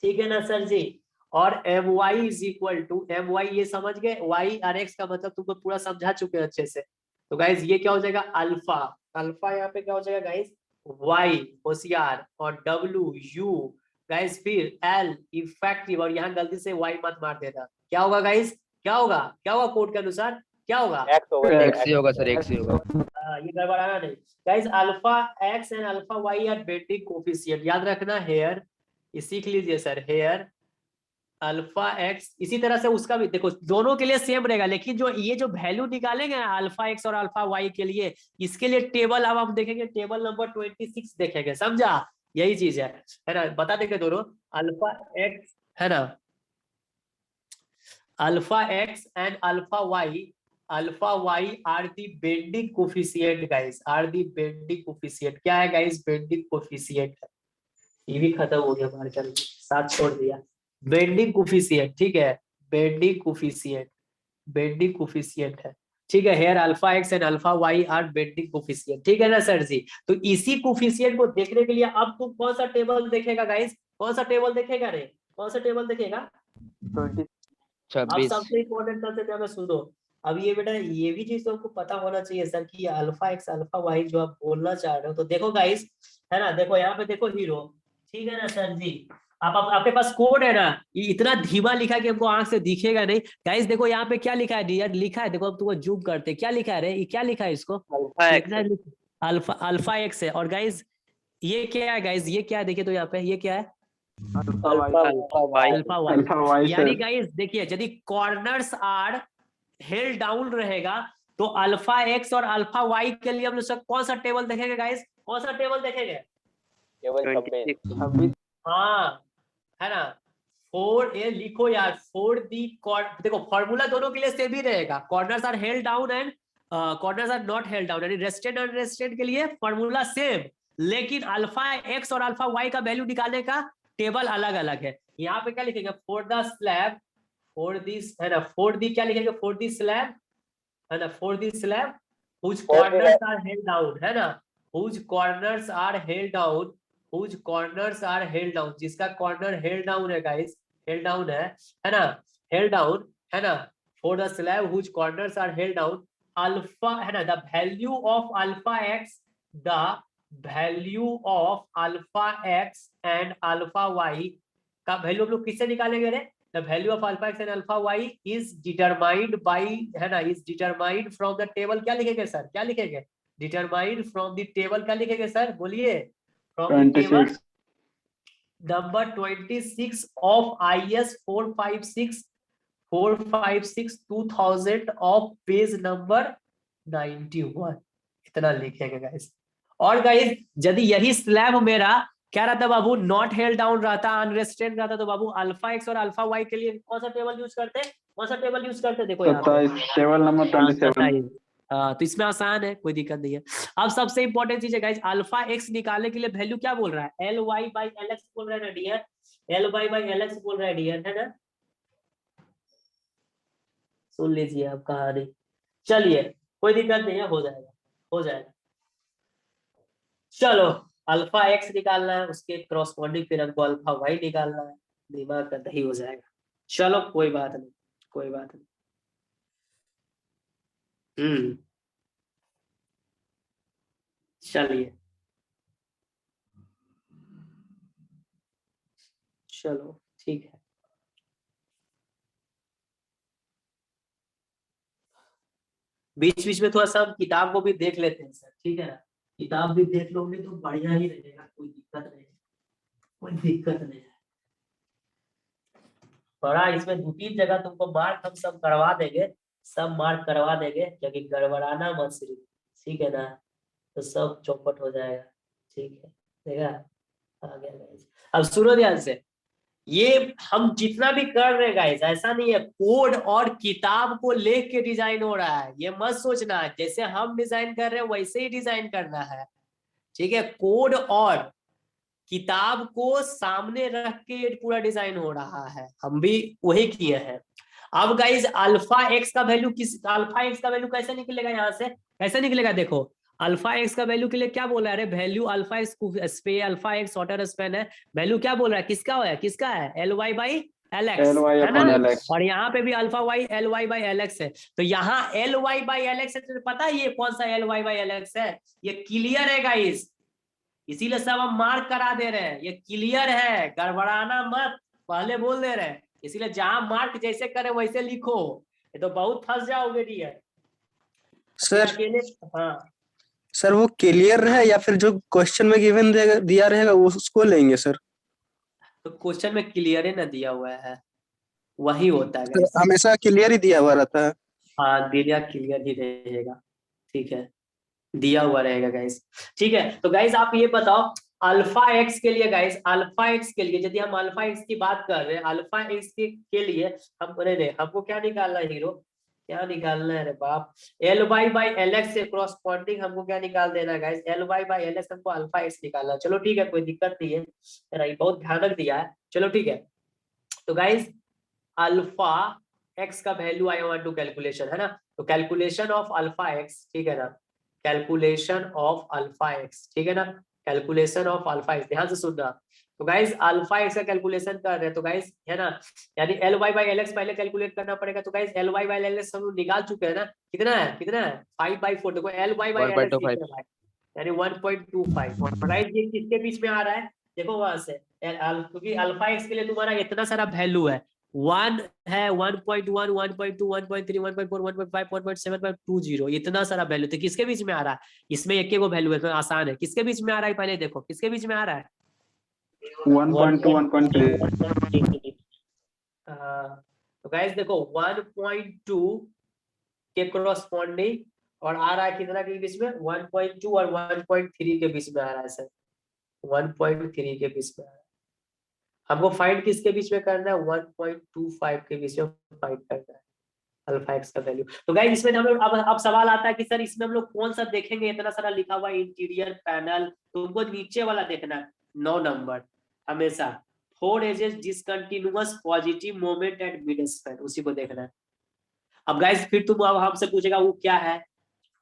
ठीक है ना सर जी। और m y is equal to m y, ये समझ गए, वाई और एक्स का मतलब तुमको पूरा समझा चुके हैं अच्छे से। तो गाइस ये क्या हो जाएगा अल्फा यहाँ पे क्या हो जाएगा गाइस, वाई होशियार, और डब्ल्यू यू गाइस, फिर एल इफेक्टिव, और यहाँ गलती से वाई मत मार देना, क्या होगा गाइस, क्या होगा कोड के अनुसार क्या होगा, एक्स ही होगा सर, एक्स ही होगा। ये गड़बड़ाना नहीं guys. Alpha x and alpha y are bending coefficient, याद रखना, हेयर ये सीख लीजिए सर, हेयर अल्फा एक्स, इसी तरह से उसका भी देखो दोनों के लिए सेम रहेगा, लेकिन जो ये जो वैल्यू निकालेंगे ना अल्फा एक्स और अल्फा वाई के लिए, इसके लिए टेबल अब हम देखेंगे, टेबल नंबर 26 देखेंगे, समझा, यही चीज है ना, बता देंगे दोनों अल्फा एक्स, है ना, alpha x and alpha y are the bending coefficient guys, are the bending coefficient, क्या है गाइस, बेंडिंग कोफिशिएंट, ये भी खत्म हो गया मार्कर, साथ छोड़ दिया, बेंडिंग कोफिशिएंट, ठीक है, बेंडिंग कोफिशिएंट है, ठीक है, here alpha x and alpha y are bending coefficient, ठीक है ना सर जी। तो इसी कोफिशिएंट को देखने के लिए अब तुम कौन सा टेबल देखेगा गाइस, कौन सा टेबल देखेगा रे, कौन सा टेबल देखेगा, 26। सबसे इम्पोर्टेंट सबसे मैं सुनो, अब ये बेटा ये भी चीज तो आपको पता होना चाहिए सर कि अल्फा एक्स अल्फा वाई जो आप बोलना चाह रहे हो, तो देखो गाइस, है ना, देखो यहाँ पे देखो हीरो, ठीक है ना सर जी, आपके पास कोड है ना, ये इतना धीमा लिखा है कि हमको आंख से दिखेगा नहीं गाइस। देखो यहाँ पे क्या लिखा है यार, लिखा है, देखो अब तुमको जूम करते, क्या लिखा है रे, ये क्या लिखा है इसको, अल्फा एक्स है, और गाइस ये क्या है गाइस, ये क्या है, देखिए तो यहाँ पे ये क्या है, अल्फा वाई, यानी गाइस देखिए यदि कॉर्नर्स आर हेल्ड डाउन रहेगा तो अल्फा एक्स और अल्फा वाई के लिए हम लोग कौन सा टेबल देखेंगे गाइस, कौन सा टेबल देखेंगे, केवल 26। हाँ, है ना, फोर, ये लिखो यार, फोर दी देखो फॉर्मूला दोनों के लिए सेम ही रहेगा, corners are held down and corners are not held down, यानी रेस्टेड और अनरेस्टेड के लिए फॉर्मूला सेम, लेकिन अल्फा एक्स और अल्फा वाई का वैल्यू निकालने का टेबल अलग अलग है। यहाँ पे क्या लिखेंगे, for the slab, for this, है ना, फॉर दी क्या लिखेंगे, फॉर दी स्लैब, है ना, for the slab whose corners are held down, है ना, whose corners are held down, whose corners are held down, जिसका कॉर्नर हेल्ड डाउन है गाइस, हेल्ड डाउन है ना, हेल्ड डाउन, है ना, for the slab whose corners are held down, alpha, है ना, the value of alpha x, the value of alpha x and alpha y का value हम लोग किससे निकालेंगे रे? The value of alpha x and alpha y is determined by, है ना, is determined from the table. क्या लिखेंगे सर? क्या लिखेंगे? Determined from the table. क्या लिखेंगे सर? बोलिए। From the table 26 number 26 of IS 456 2000 of page number 91। इतना लिखेंगे गाइस। और गाइस यदि यही स्लैब मेरा क्या रहता बाबू, नॉट हेल्ड डाउन रहता, अनरेस्ट्रेंड रहता, तो बाबू अल्फा एक्स और अल्फा वाई के लिए कौन सा टेबल यूज करते हैं? कौन सा टेबल यूज करते हैं? देखो यहाँ पे 27 टेबल नंबर 27 27। हाँ, तो इसमें आसान है, कोई दिक्कत नहीं है। अब सबसे इंपॉर्टेंट चीज है गाइस, अल्फा एक्स निकालने के लिए वैल्यू क्या बोल रहा है? L Y by L x बोल रहा है ना dear, l Y by L x बोल रहा है डियर, है ना? सुन लीजिए आप कहानी। चलिए कोई दिक्कत नहीं है, हो जाएगा, हो जाएगा। चलो अल्फा एक्स निकालना है, उसके क्रॉसपॉन्डिंग फिर हमको अल्फा वाई निकालना है, दिमाग का दही हो जाएगा। चलो कोई बात नहीं, कोई बात नहीं। चलिए चलो ठीक है। बीच बीच में थोड़ा सा हम किताब को भी देख लेते हैं सर, ठीक है ना? किताब भी देख लोगे तो बढ़िया ही रहेगा, कोई दिक्कत नहीं, कोई दिक्कत नहीं है। बड़ा इसमें 2-3 जगह तुमको मार्क हम सब करवा देंगे, सब मार्क करवा देंगे, क्योंकि गड़बड़ाना मत सिर्फ, ठीक है ना? तो सब चौपट हो जाएगा, ठीक है? देखा आ गया गाइस। अब सुनो ध्यान से, ये हम जितना भी कर रहे हैं गाइस, ऐसा नहीं है कोड और किताब को लेख के डिजाइन हो रहा है, ये मत सोचना जैसे हम डिजाइन कर रहे हैं वैसे ही डिजाइन करना है, ठीक है? कोड और किताब को सामने रख के ये पूरा डिजाइन हो रहा है, हम भी वही किए हैं। अब गाइज अल्फा एक्स का वैल्यू अल्फा एक्स का वैल्यू कैसे निकलेगा? यहाँ से कैसे निकलेगा? देखो अल्फा एक्स का वैल्यू के लिए क्या बोला है? Value alpha x alpha x shorter span है, वैल्यू क्या बोल रहा है? किसका है? L Y by L x, है ना? और यहाँ पे भी alpha y l Y by L x है, तो यहाँ l Y by L x है, तो पता है ये कौन सा l Y by L x है? ये क्लियर है गाइज, इसीलिए सब हम मार्क करा दे रहे हैं, ये क्लियर है, गड़बड़ाना मत, पहले बोल दे रहे हैं। इसीलिए जहां मार्क जैसे करे वैसे लिखो, ये तो बहुत फंस जाओगे डियर सर। अकेले। हाँ सर वो क्लियर है या फिर जो क्वेश्चन में गिवन दिया रहेगा उसको लेंगे सर? तो क्वेश्चन में क्लियर ही ना दिया हुआ है, वही होता है सर, हमेशा क्लियर ही दिया हुआ रहता है। हाँ दिया क्लियर ही रहेगा, ठीक है, दिया हुआ रहेगा गाइस, ठीक है? तो गाइस आप ये बताओ अल्फा एक्स के लिए, गाइस अल्फा एक्स के लिए यदि हम अल्फा एक्स की बात कर रहे हैं, अल्फा एक्स के लिए हम नहीं हमको क्या निकालना है हीरो, क्या निकालना है रे बाप? L Y by L x से क्रॉसपॉन्डिंग हमको क्या निकाल देना है guys? L Y by L x हमको अल्फा एक्स निकालना है। चलो ठीक है, कोई दिक्कत नहीं है, बहुत भयानक दिया है, चलो ठीक है। तो गाइस अल्फा एक्स का value I want to calculation, है ना? तो कैलकुलेशन ऑफ अल्फा एक्स, ठीक है ना? कैलकुलेशन ऑफ अल्फा एक्स, ठीक है ना? कैलकुलेशन ऑफ अल्फा एक्स, ध्यान से सुनना। तो गाइस अल्फा एक्स का कैलकुलेशन कर रहे हैं, तो गाइस है ना, यानी l Y by L x पहले कैलकुलेट करना पड़ेगा। तो guys l Y by L x हम लोग निकाल चुके हैं ना, कितना है 5/4। देखो l Y by L x यानी 1.25। गाइस ये किसके बीच में आ रहा है? देखो वहां से, क्योंकि अल्फा एक्स के लिए तुम्हारा इतना सारा वैल्यू है, 1 है, 1.1, 1.2, 1.3, 1.4, 1.5, 1.7.20, इतना सारा वैल्यू, तो किसके बीच में आ रहा है? इसमें एक वो वैल्यू है, तो आसान है। किसके बीच में आ रहा है पहले देखो, किसके बीच में आ रहा है? 1.2 1.3। तो गाइस देखो 1.2 के क्रॉसपॉन्डिंग और आ रहा है कितना के बीच में? 1.2 और 1.3 के बीच में आ रहा है सर, 1.3 के बीच में आ रहा है। हमको फाइंड किसके बीच में करना है? 1.25 के बीच में फाइंड करना है अल्फा एक्स का वैल्यू। तो गाइस इसमें हम लोग अब सवाल आता है कि सर इसमें हम लोग कौन सा देखेंगे? इतना सारा लिखा हुआ इंटीरियर पैनल, तो उनको नीचे वाला देखना है, 9 नंबर हमेशा, 4 edges discontinuous positive moment at mid span, उसी को देखना है। अब गाइस फिर तुम अब हमसे पूछेगा वो क्या है?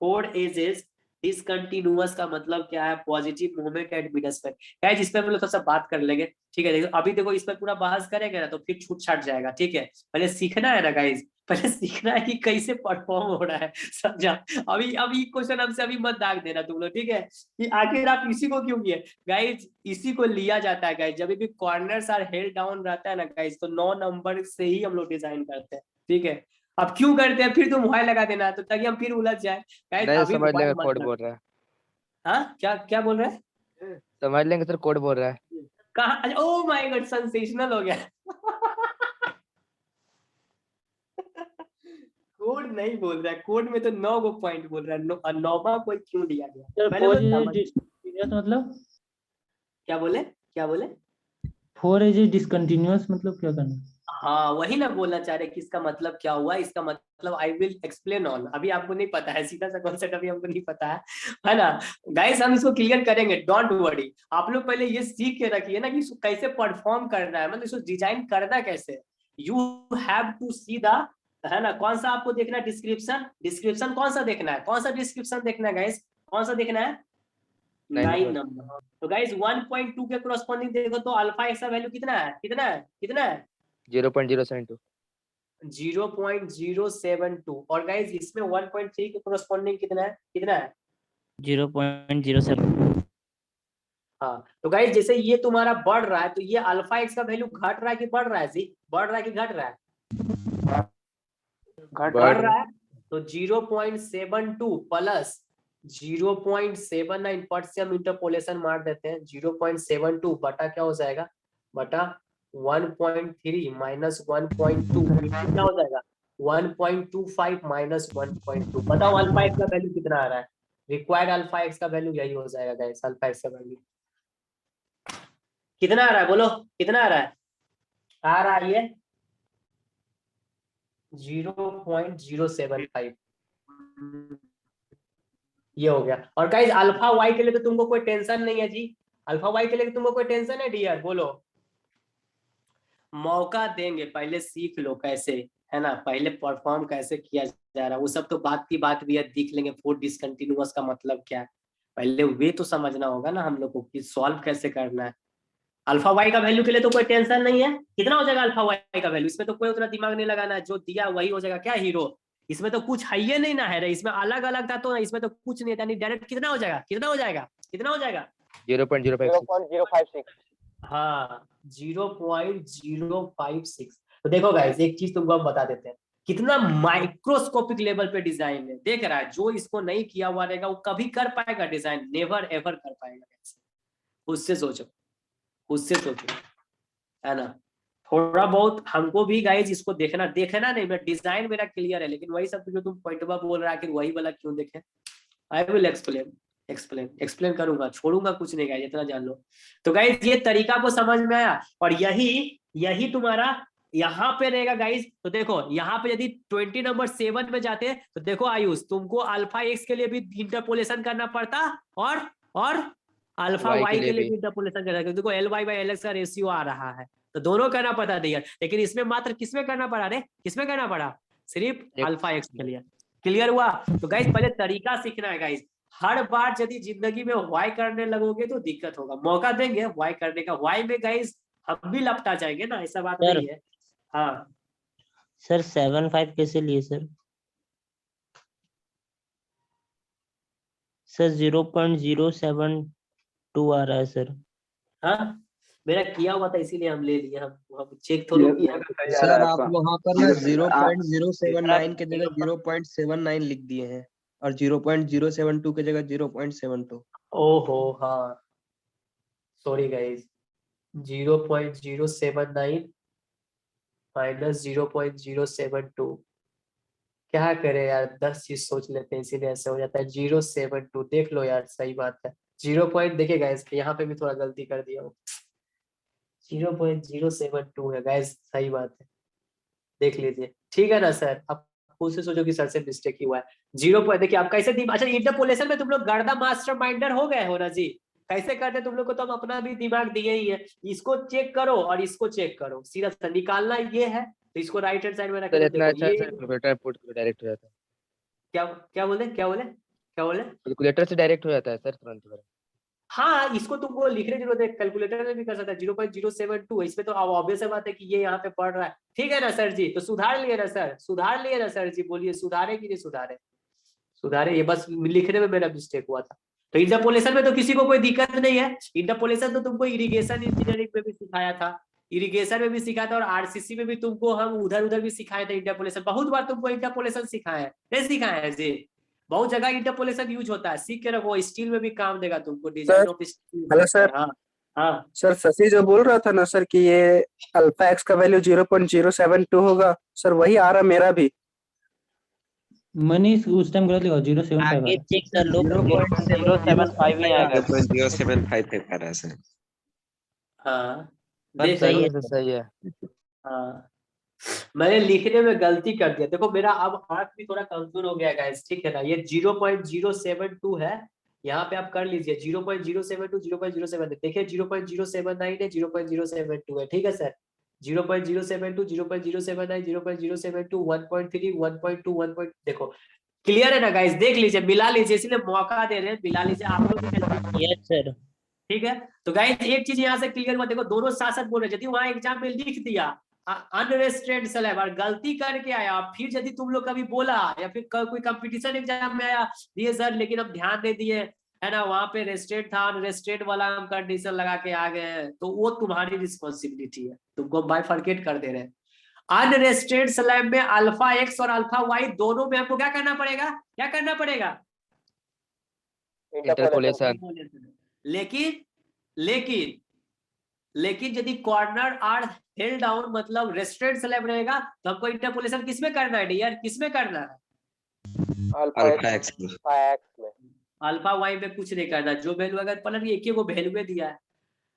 4 एजेस डिसकंटिन्यूअस का मतलब क्या है? Positive movement at mid span. Guys इस पे हम लोग थोड़ा सा बात कर लेंगे, ठीक है? देखो अभी देखो इस पर पूरा बहस करेंगे ना तो फिर छूट छाट जाएगा, ठीक है? पहले सीखना है ना गाइस, पहले सीखना है कि कैसे परफॉर्म हो रहा है, समझा। अभी क्वेश्चन हमसे अभी मत दाग देना तुम लोग, ठीक है, कि आखिर आप इसी को क्यों किए। गाइज इसी को लिया जाता है गाइज, जब भी कॉर्नर्स आर हेल्ड डाउन रहता है ना गाइज, तो 9 नंबर से ही हम लोग डिजाइन करते हैं, ठीक है। अब क्यों करते हैं फिर तुम वाई लगा देना, तो ताकि हम फिर उलझ जाए गाइज, नहीं अभी समझ वाई लेंगे, मत कोड लगा। बोल रहा है। हाँ क्या क्या बोल रहे हैं, समझ लेंगे सर, कोड बोल रहा है। कहा, ओ माय गॉड सेंसेशनल हो गया। कोड नहीं बोल रहा है, कोड में तो 9 गो पॉइंट बोल रहा है, 9वां कोई क्यों दिया गया, सर पहले वो समझ। डिस्कंटिन्यूअस मतलब क्या बोले क्या बोले। 4 इज डिसकंटिन्यूअस मतलब क्या करना। हाँ वही ना बोलना चाह रहे कि इसका मतलब क्या हुआ, इसका मतलब आई विल एक्सप्लेन ऑन, अभी आपको नहीं पता है, सीधा सा कॉन्सेप्ट अभी हमको नहीं पता है ना गाइस, हम इसको क्लियर करेंगे, डोंट वरी। आप लोग पहले ये सीख के रखिए ना कि इसको कैसे परफॉर्म करना है, मतलब इसको डिजाइन करना कैसे। You have to see the, है ना, कौन सा आपको देखना है डिस्क्रिप्शन, डिस्क्रिप्शन कौन सा देखना है, कौन सा डिस्क्रिप्शन देखना है गाइस, कौन सा देखना है, 9 नंबर। तो गाइस 1.2 के corresponding देखो तो अल्फा एक्स का वैल्यू कितना है, कितना है, कितना है 0.072। 0.072, और गाइस इसमें 1.3 के corresponding कितना है, कितना है 0.07। हाँ। तो गाइस जैसे ये तुम्हारा बढ़ रहा है, तो ये अल्फा एक्स का वैल्यू घट रहा है कि बढ़ रहा है जी, बढ़ रहा है कि घट रहा है, बढ़ रहा है। तो 0.72 प्लस 0.79 पर से हम इंटरपोलेशन मार देते हैं, 0.72 बटा क्या हो जाएगा, बटा 1.3 माइनस 1.2 कितना हो जाएगा, 1.25 माइनस 1.2। बताओ अल्फा एक्स का वैल्यू कितना आ रहा है, रिक्वायर्ड अल्फा एक्स का वैल्यू यही हो जाएगा गाइस, अल्फा एक्स का वैल्यू कितना आ रहा है, बोलो कितना आ रहा है, आ रहा है ये 0.075, ये हो गया। और गाइस अल्फा वाई के लिए तो तुमको कोई टेंशन नहीं है जी, अल्फा वाई के लिए तुमको कोई टेंशन है डियर, बोलो। मौका देंगे, पहले सीख लो कैसे, है ना, पहले परफॉर्म कैसे किया जा रहा है, वो सब तो बात की बात भी है, देख लेंगे फोर डिसकंटिन्यूअस का मतलब क्या है, पहले वे तो समझना होगा ना हम लोग को कि सॉल्व कैसे करना है। अल्फा वाई का वैल्यू के लिए तो कोई टेंशन नहीं है, कितना हो जाएगा अल्फा वाई का वैल्यू, इसमें तो कोई उतना दिमाग नहीं लगाना है, जो दिया वही हो जाएगा, क्या हीरो, इसमें तो कुछ है ही नहीं ना है, इसमें अलग अलग था तो इसमें तो कुछ नहीं था, नहीं डायरेक्ट कितना हो जाएगा, कितना हो जाएगा, कितना हो जाएगा 0.056। हाँ 0.056। तो देखो गाइस एक चीज तुमको हम बता देते हैं, कितना माइक्रोस्कोपिक लेवल पे डिजाइन है, देख रहा है, जो इसको नहीं किया हुआ रहेगा वो कभी कर पाएगा डिजाइन, नेवर एवर कर पाएगा, उससे सोचो, उससे सोचो, है ना। थोड़ा बहुत हमको भी गाइज इसको देखना, देखना नहीं, मैं डिजाइन मेरा क्लियर है, लेकिन वही सब जो तुम पॉइंटवा बोल रहा है कि वही वाला क्यों देखें, आई विल एक्सप्लेन करूंगा, छोड़ूंगा कुछ नहीं गाइज, इतना जान लो। तो गाइज ये तरीका को समझ में आया, और यही तुम्हारा यहाँ पे रहेगा गाइज। तो देखो यहाँ पे यदि 20 नंबर 7 में जाते तो देखो आयुष, तुमको अल्फा एक्स के लिए भी इंटरपोलेशन करना पड़ता, और अल्फा वाई के लिए भी इंटरपोलेशन करना, देखो l Y by L x का रेशियो आ रहा है, तो दोनों करना पड़ता था, लेकिन इसमें मात्र किसमें करना पड़ा रे, किसमें करना पड़ा, सिर्फ अल्फा एक्स के लिए। क्लियर हुआ। तो गाइज पहले तरीका सीखना है गाइज, हर बार यदि जिंदगी में वाई करने लगोगे तो दिक्कत होगा, मौका देंगे वाई करने का, वाई में गाइज हम भी लपटा जाएंगे ना, ऐसा बात नहीं है। हाँ सर 7.5 कैसे लिए सर 0.072 आ रहा है सर। हाँ मेरा किया हुआ था इसीलिए हम ले लिए, हम चेक थोड़ा किया। सर आप वहाँ पर ना 0.079 के जगह 0.79 लिख दिए हैं, और 0.072 के जगह 0.72। ओहो हाँ सॉरी गाइज, 0.079 माइनस 0.072, क्या करे यार, 10 चीज सोच लेते हैं इसीलिए ऐसे हो जाता है। 0.72 देख लो यार, सही बात है, 0 पॉइंट देखिए गाइज, यहाँ पे भी थोड़ा गलती कर दिया हूँ, 0.072 है गाइज, सही बात है, देख लीजिए, ठीक है ना सर। अब खुद से सोचो कि सर से मिस्टेक ही हुआ है। 0 पॉइंट देखिए आप कैसे, अच्छा इंटरपोलेशन में तुम लोग गर्दा मास्टर माइंडर हो गए हो ना जी, कैसे करते तुम लोग को तो हम अपना भी दिमाग दिए ही है, इसको चेक करो और इसको चेक करो, सीधा सा निकालना ये है, तो इसको राइट हैंड साइड में रख सर दो, इतना देखो अच्छा ये सर, कैलकुलेटर पुट करो डायरेक्ट हो जाता है। क्या क्या बोले, क्या बोले, क्या बोले, कैलकुलेटर से डायरेक्ट हो जाता है सर तुरंत। हाँ, इसको तुमको लिखने की जरूरत है, कैलकुलेटर में भी कर सकता है। 0.072 इसमें तो अब ऑब्वियस बात है कि ये यहाँ पे पढ़ रहा है, ठीक है ना सर जी? तो सुधार लिए ना सर, सुधार लिए ना सर जी? बोलिए सुधारे कि नहीं सुधारे? सुधारे, ये बस लिखने में मेरा मिस्टेक हुआ था। तो इंटरपोलेशन में तो किसी को कोई दिक्कत नहीं है। इंटरपोलेशन तो तुमको इरिगेशन इंजीनियरिंग में भी सिखाया था, इरिगेशन में भी सिखाया था, और आरसीसी में भी तुमको हम उधर उधर भी सिखाए थे इंटरपोलेशन। बहुत बार तुमको इंटरपोलेशन सिखाए हैं, नहीं सिखाए हैं जी? बहुत जगह इंटरपोलेशन यूज होता है, सीख के रखो, स्टील में भी काम देगा तुमको, design of steel. Hello sir. हाँ हाँ सर शशि जो बोल रहा था ना सर कि ये अल्फा एक्स का वैल्यू 0.072 होगा, सर वही आ रहा मेरा भी। मनीष उस टाइम गलत लिखा 075 आगे चेक कर लो, 0.075 ही आएगा। 0.075 पे कर रहा है सर। हाँ सर देख सही लो। है, सर सही है। हाँ, मैंने लिखने में गलती कर दिया। देखो मेरा अब हाथ भी थोड़ा कमजोर हो गया गाइस, ठीक है ना? ये 0.072 है, यहाँ पे आप कर लीजिए 0.072, 0.072, देखिए 0.079 है, 0.072 है, ठीक है सर? 0.072, 0.079, 0.072, 1.3, 1.2, 1. देखो क्लियर है ना गाइस? देख लीजिए, मिला लीजिए, इसलिए मौका दे रहे हैं, मिला लीजिए आप लोग भी। Yes sir. ठीक है, तो गाइस एक चीज यहाँ से क्लियर हुआ, देखो दोनों साथ साथ बोल रहे, यदि वहां एग्जाम में लिख दिया अनरेस्ट्रेड स्लैब और गलती करके आया, फिर यदि तुम लोग कभी बोला या फिर कोई कंपटीशन एग्जाम में आया, दिए सर लेकिन हम ध्यान दे दिए है ना, वहां पे रेस्ट्रेड था, अनरेस्ट्रेड वाला हम कंडीशन लगा के आ गए हैं, तो वो तुम्हारी रिस्पॉन्सिबिलिटी है, तुमको बाइफरकेट कर दे रहे हैं। अनरेस्ट्रेड स्लैब में अल्फा एक्स और अल्फा वाई दोनों में हमको क्या करना पड़ेगा? क्या करना पड़ेगा? इंटरपोलेशन। लेकिन लेकिन लेकिन यदि कॉर्नर आर हेल्ड डाउन मतलब रेस्ट्रेंट स्लैब रहेगा, तो हमको इंटरपोलेशन किसमें करना है डियर? किसमें करना है? अल्फा एक्स में। अल्फा वाई में कुछ नहीं करना, जो वैल्यू अगर पलट एक ही को वैल्यू दिया है।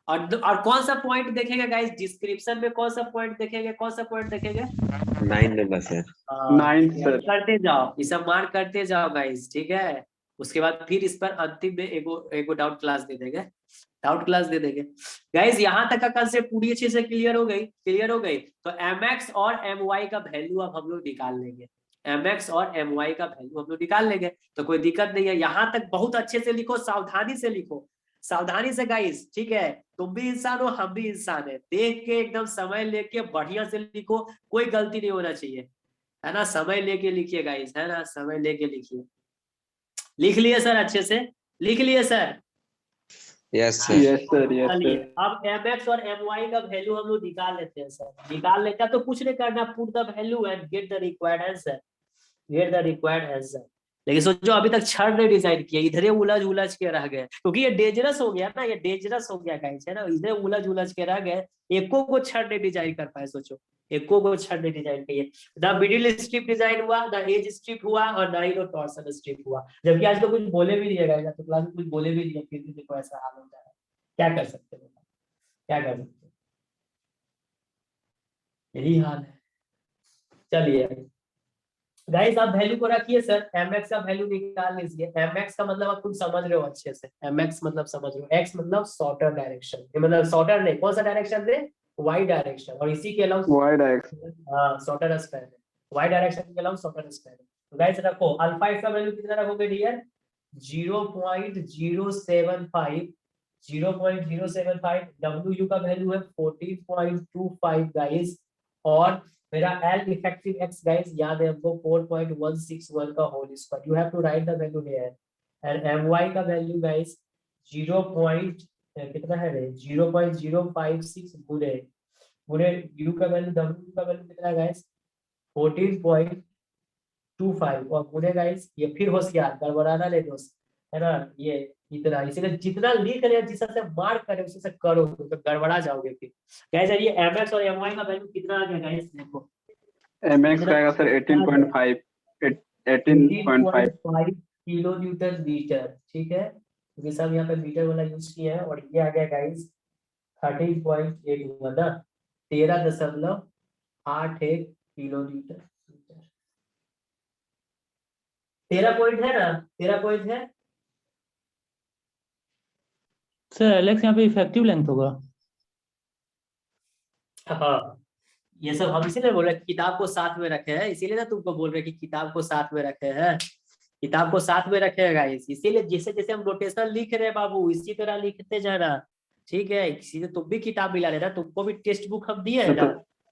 और कौन सा पॉइंट देखेंगे गाइस डिस्क्रिप्शन में? कौन सा पॉइंट देखेंगे? कौन सा पॉइंट देखेंगे? 9 नंबर सर। 9 सर। करते जाओ, ये सब मार्क करते जाओ गाइस, ठीक है? उसके बाद फिर इस पर अंतिम में एगो डाउट क्लास दे देंगे, डाउट क्लास दे देंगे गाइस। यहाँ तक का कंसेप्ट पूरी अच्छे से क्लियर हो गई, क्लियर हो गई। तो mx और my का वैल्यू अब हम लोग निकाल लेंगे, mx और my का वैल्यू हम लोग निकाल लेंगे, तो कोई दिक्कत नहीं है। यहाँ तक बहुत अच्छे से लिखो, सावधानी से लिखो, सावधानी से गाइस, ठीक है? तुम भी इंसान हो, हम भी इंसान है, देख के एकदम समय लेके बढ़िया से लिखो, कोई गलती नहीं होना चाहिए, है ना? समय लेके लिखिए गाइस, है ना? समय लेके लिखिए। लिख लिए सर? अच्छे से लिख लिए sir? Yes sir. Yes sir, yes चलिए सर। अब mx और my का वैल्यू हम लोग निकाल लेते हैं सर। निकाल लेते हैं तो कुछ नहीं करना, put the value and get the required answer, get the required answer. लेकिन सोचो अभी तक छड़ ने डिसाइड किया, इधरे उलझ उलझ के रह गए, क्योंकि ये डेंजरस हो गया ना, ये डेंजरस हो गया गाइस, है ना? इधरे उलझ उलझ के रह गए, एको को छड़ ने डिजाइन कर पाए। सोचो एको को छड़ ने डिजाइन किए, ना मिडिल स्ट्रिप डिजाइन हुआ, ना एज स्ट्रिप हुआ, और ना ही टॉर्सन स्ट्रिप हुआ। जबकि आज तो कुछ बोले भी नहीं है गाइस, तो क्लास में कुछ बोले भी नहीं है, फिर भी देखो ऐसा हाल होता है। क्या कर सकते हैं, क्या कर सकते हैं, यही हाल है। चलिए गाइस आप वैल्यू को रखिए सर, mx का वैल्यू निकाल लीजिए। mx का मतलब आप कुछ समझ रहे हो अच्छे से, mx मतलब समझ रहे हो, x मतलब शॉर्टर डायरेक्शन, मतलब शॉर्टर नहीं, कौन सा डायरेक्शन दे? y डायरेक्शन, और इसी के अलावा वाई डायरेक्शन। हाँ शॉर्टर स्पैन है, y डायरेक्शन के अलावा शॉर्टर स्पैन है। तो गाइस रखो अल्फा एक्स का वैल्यू कितना रखोगे डियर? 0.075, 0.075, डब्ल्यू का वैल्यू है 14.25 गाइस, और मेरा एल इफेक्टिव एक्स गाइस याद है हमको 4.161 का whole square, you have to write the value here. And m y का वैल्यू गाइस 0. कितना है रे? 0.056 गुणे यू का वैल्यू, डब्ल्यू का वैल्यू कितना है गाइस? 14.25, और गुणे गाइस ये फिर होशियार, गड़बड़ाना नहीं दोस्त, है ना? ये इतना, इसीलिए जितना लिख रहे हैं जिस से मार्क करे उसी से करो, तो गड़बड़ा जाओगे फिर। गाइस ये mx और my का वैल्यू कितना आ गया गाइस? देखो mx का आएगा सर 18.5, 18.5 किलो न्यूटन मीटर, ठीक है? क्योंकि सब यहाँ पे मीटर वाला यूज किया है, और ये आ गया गाइस 13.8 हुआ ना, 13.81 किलो न्यूटन। 13 पॉइंट है ना? 13 पॉइंट है सर एलेक्स यहाँ पे इफेक्टिव लेंथ होगा। हाँ, ये सब हम इसीलिए बोल रहे हैं किताब को साथ में रखे हैं, इसीलिए ना तुमको बोल रहे हैं कि किताब को साथ में रखे हैं। किताब को साथ में रखेगा गाइस, इसीलिए जैसे जैसे हम नोटेशन लिख रहे हैं बाबू इसी तरह लिखते जाना, ठीक है। इसीलिए तुम भी किताब मिला लेना, तुमको भी टेक्स्ट बुक हम दिए है ना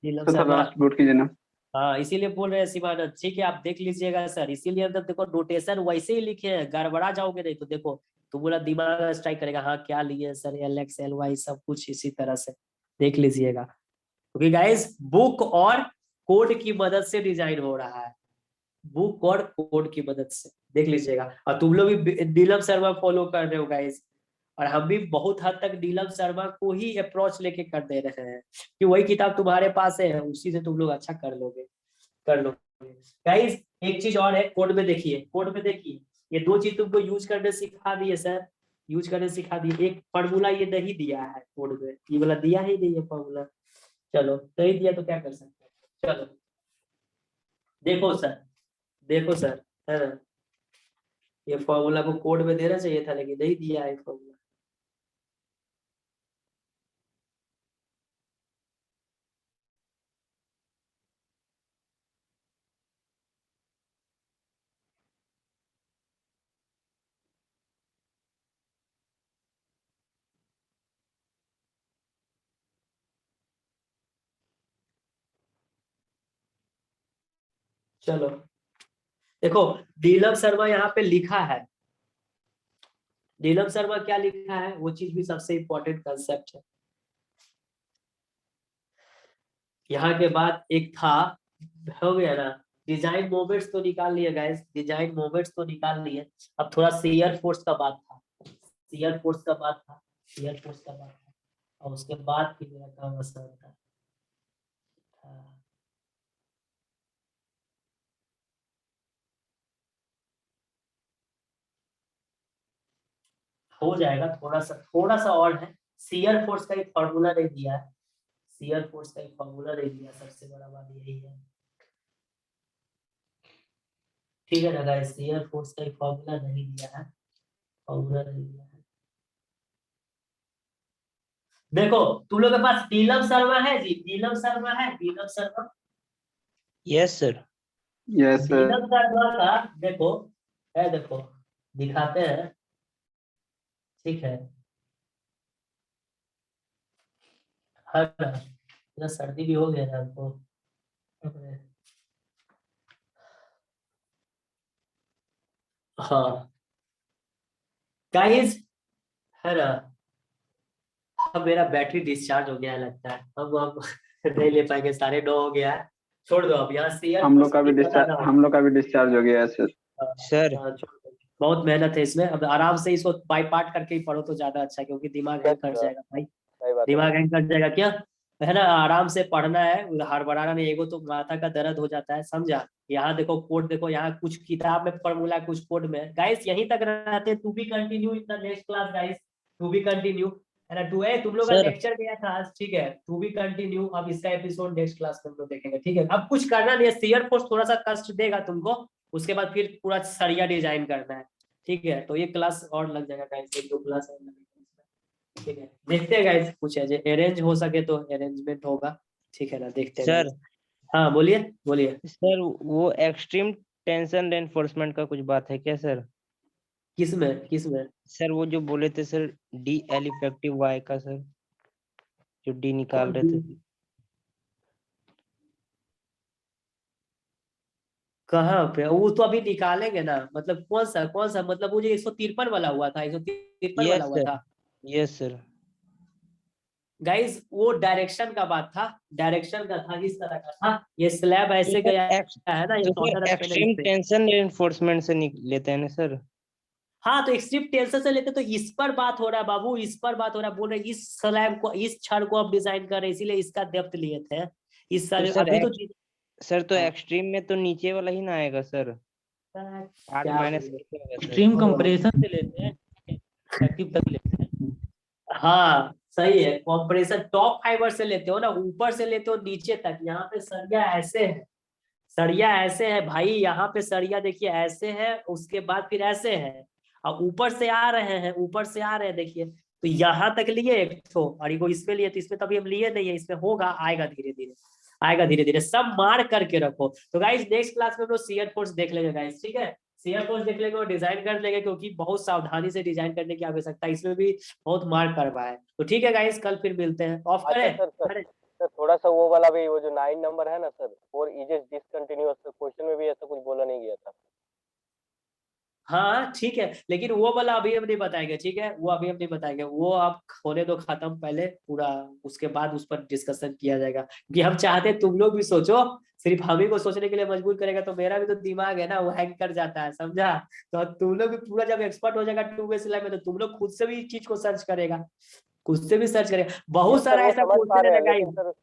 नीलम तो शर्मा। लास्ट बोर्ड कीजिए ना। हाँ इसीलिए बोल रहे हैं शिवानंद, ठीक है आप देख लीजिएगा सर, इसीलिए अंदर देखो नोटेशन वैसे ही लिखे हैं, गड़बड़ा जाओगे नहीं तो देखो तो पूरा दिमाग स्ट्राइक करेगा, हाँ क्या लिए सर LX LY सब कुछ इसी तरह से देख लीजिएगा। क्योंकि गाइस बुक और कोड की मदद से डिजाइन हो रहा है, बुक और कोड की मदद से देख लीजिएगा। और तुम लोग भी नीलम शर्मा फॉलो कर रहे हो गाइस, और हम भी बहुत हद तक नीलम शर्मा को ही अप्रोच लेके कर दे रहे हैं कि वही किताब तुम्हारे पास है उसी से तुम लोग अच्छा कर लोगे गाइस। एक चीज और है कोड में देखिए, कोड में देखिए ये दो चीज तुमको यूज करने सिखा दिए सर, यूज करने सिखा दिए। एक फॉर्मूला ये नहीं दिया है कोड में, ये वाला दिया ही नहीं है फॉर्मूला, चलो नहीं दिया तो क्या कर सकते हैं। चलो देखो सर, देखो सर है ना, ये फॉर्मूला को कोड में देना चाहिए था लेकिन नहीं दिया है फॉर्मूला। चलो देखो नीलम शर्मा यहाँ पे लिखा है, नीलम शर्मा क्या लिखा है वो चीज भी सबसे इम्पोर्टेंट कंसेप्ट है। यहाँ के बाद एक था, हो गया ना, डिजाइन मोमेंट्स तो निकाल लिए गाइस, डिजाइन मोमेंट्स तो निकाल लिए। अब थोड़ा शेयर फोर्स का बात था, शेयर फोर्स का बात था, शेयर फोर्स का बात था, और उसके बाद फिर मेरा काम आसान था। हो जाएगा थोड़ा सा और है। शेयर फोर्स का एक फॉर्मूला नहीं दिया है, शेयर फोर्स का एक फॉर्मूला नहीं दिया, सबसे बड़ा बात यही है, ठीक है ना गाइस। शेयर फोर्स का एक फॉर्मूला नहीं दिया है, फॉर्मूला नहीं दिया है। देखो तुम लोग के पास नीलम शर्मा है जी, नीलम शर्मा है, Neelam Sharma. Yes sir. Yes sir. Neelam Sharma का देखो है, देखो दिखाते हैं, ठीक है। हाँ सर्दी भी हो गया ना हमको। हाँ गाइस है ना, अब मेरा बैटरी डिस्चार्ज हो गया है लगता है, अब नहीं ले पाएंगे, 9:30 हो गया है, छोड़ दो अब यहाँ से। हम लोग का भी डिस्चार्ज हो गया है सर। सर बहुत मेहनत है इसमें, अब आराम से इसको बाई पार्ट करके ही पढ़ो तो ज्यादा अच्छा है, क्योंकि दिमाग हैंग कर जाएगा भाई, दिमाग हैंग कर जाएगा क्या है ना। आराम से पढ़ना है, हड़बड़ाना नहीं, एगो तो माथा का दर्द हो जाता है, समझा। यहाँ देखो कोड देखो, यहाँ कुछ किताब में फॉर्मूला कुछ कोड में। गाइस यहीं तक रहते, to be continue in the next class guys, to be continue है ना। तुम लोग का सर। लेक्चर गया था आज, ठीक है, टू बी कंटिन्यू। अब इसका एपिसोड नेक्स्ट क्लास में हम लोग देखेंगे, ठीक है। अब कुछ करना नहीं है, शेयर फोर्स थोड़ा सा कष्ट देगा तुमको, उसके बाद फिर पूरा सरिया डिजाइन करना है, ठीक है। तो ये क्लास और लग जाएगा गाइस, एक 2 क्लास और लगेगा, ठीक है। देखते हैं गाइस, कुछ है अरेंज हो सके तो अरेंजमेंट होगा, ठीक है ना, देखते हैं सर। guys। हाँ बोलिए बोलिए। सर वो एक्सट्रीम टेंशन रेनफोर्समेंट का कुछ बात है क्या सर? किसमें किसमें? सर वो जो बोले थे सर DL इफेक्टिव Y का सर, जो D निकाल रहे थे। कहाँ पे? वो तो अभी निकालेंगे ना, मतलब कौन सा मतलब वो जो 153 वाला हुआ था, 153 वाला हुआ था यस सर। गाइस, वो डायरेक्शन का बात था, डायरेक्शन का था, इस तरह का था, ये स्लैब ऐसे गया है ना, ये एक्सट्रीम टेंशन रेनफोर्समेंट से लेते हैं ना सर? हाँ तो एक्सट्रीम टेंशन से लेते, तो इस पर बात हो रहा है बाबू, इस पर बात हो रहा है, बोल रहे इस स्लैब को, इस छड़ को आप डिजाइन कर रहे हैं, इसीलिए इसका डेप्थ लिए थे इस सारे। अभी तो सर तो एक्सट्रीम में तो नीचे वाला ही ना आएगा सर, एक्सट्रीम कंप्रेशन से लेते हैं, इफेक्टिव तक लेते हैं। हाँ सही है, कंप्रेशन टॉप फाइबर से लेते हो ना, ऊपर से लेते हो नीचे तक। यहाँ पे सरिया ऐसे है, सरिया ऐसे है भाई, यहाँ पे सरिया देखिए ऐसे है, उसके बाद फिर ऐसे है, और ऊपर से आ रहे हैं, ऊपर से आ रहे हैं, देखिए तो यहाँ तक लिए एक तो, और इनको इसमें लिए, तो इसमें तभी हम लिए नहीं है, इसमें होगा, आएगा धीरे धीरे, आएगा धीरे धीरे, सब मार करके रखो। तो गाइस नेक्स्ट क्लास में हम लोग शियर फोर्स देख लेंगे गाइस, ठीक है। शेयर कोर्स देख लेंगे और डिजाइन कर लेंगे, क्योंकि बहुत सावधानी से डिजाइन करने की आवश्यकता है, इसमें भी बहुत मार करवा है। तो ठीक है गाइस, कल फिर मिलते हैं। ऑफ करें? सर थोड़ा सा वो वाला भी, वो जो 9 नंबर है ना सर, और इजेस डिसकंटिन्यूअस, क्वेश्चन में भी ऐसा कुछ बोला नहीं गया था। हाँ ठीक है, लेकिन वो वाला अभी हम नहीं बताएंगे, ठीक है, वो अभी हम नहीं बताएंगे, वो आप होने दो खत्म पहले पूरा, उसके बाद उस पर डिस्कशन किया जाएगा, क्योंकि हम चाहते हैं तुम लोग भी सोचो, सिर्फ हम ही को सोचने के लिए मजबूर करेगा तो मेरा भी तो दिमाग है ना, वो हैंग कर जाता है, समझा? तो तुम लोग भी पूरा जब एक्सपर्ट हो जाएगा 2 वे सिलाई में, तो तुम लोग खुद से भी इस चीज को सर्च करेगा, खुद से भी सर्च करेगा। बहुत सारा ऐसा क्वेश्चन है ना गाइस,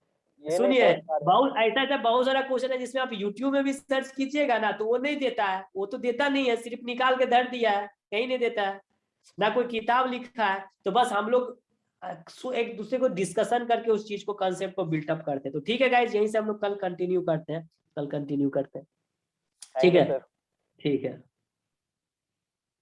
सुनिए, बहुत सारा क्वेश्चन है जिसमें आप YouTube में भी सर्च कीजिएगा ना, तो वो नहीं देता है, वो तो देता नहीं है, सिर्फ निकाल के धर दिया है, कहीं नहीं देता है, ना कोई किताब लिखा है। तो बस हम लोग एक दूसरे को डिस्कशन करके उस चीज को, कंसेप्ट को बिल्टअप करते हैं। तो ठीक है गाइस, यहीं से हम लोग कल कंटिन्यू करते हैं, ठीक है, ठीक है।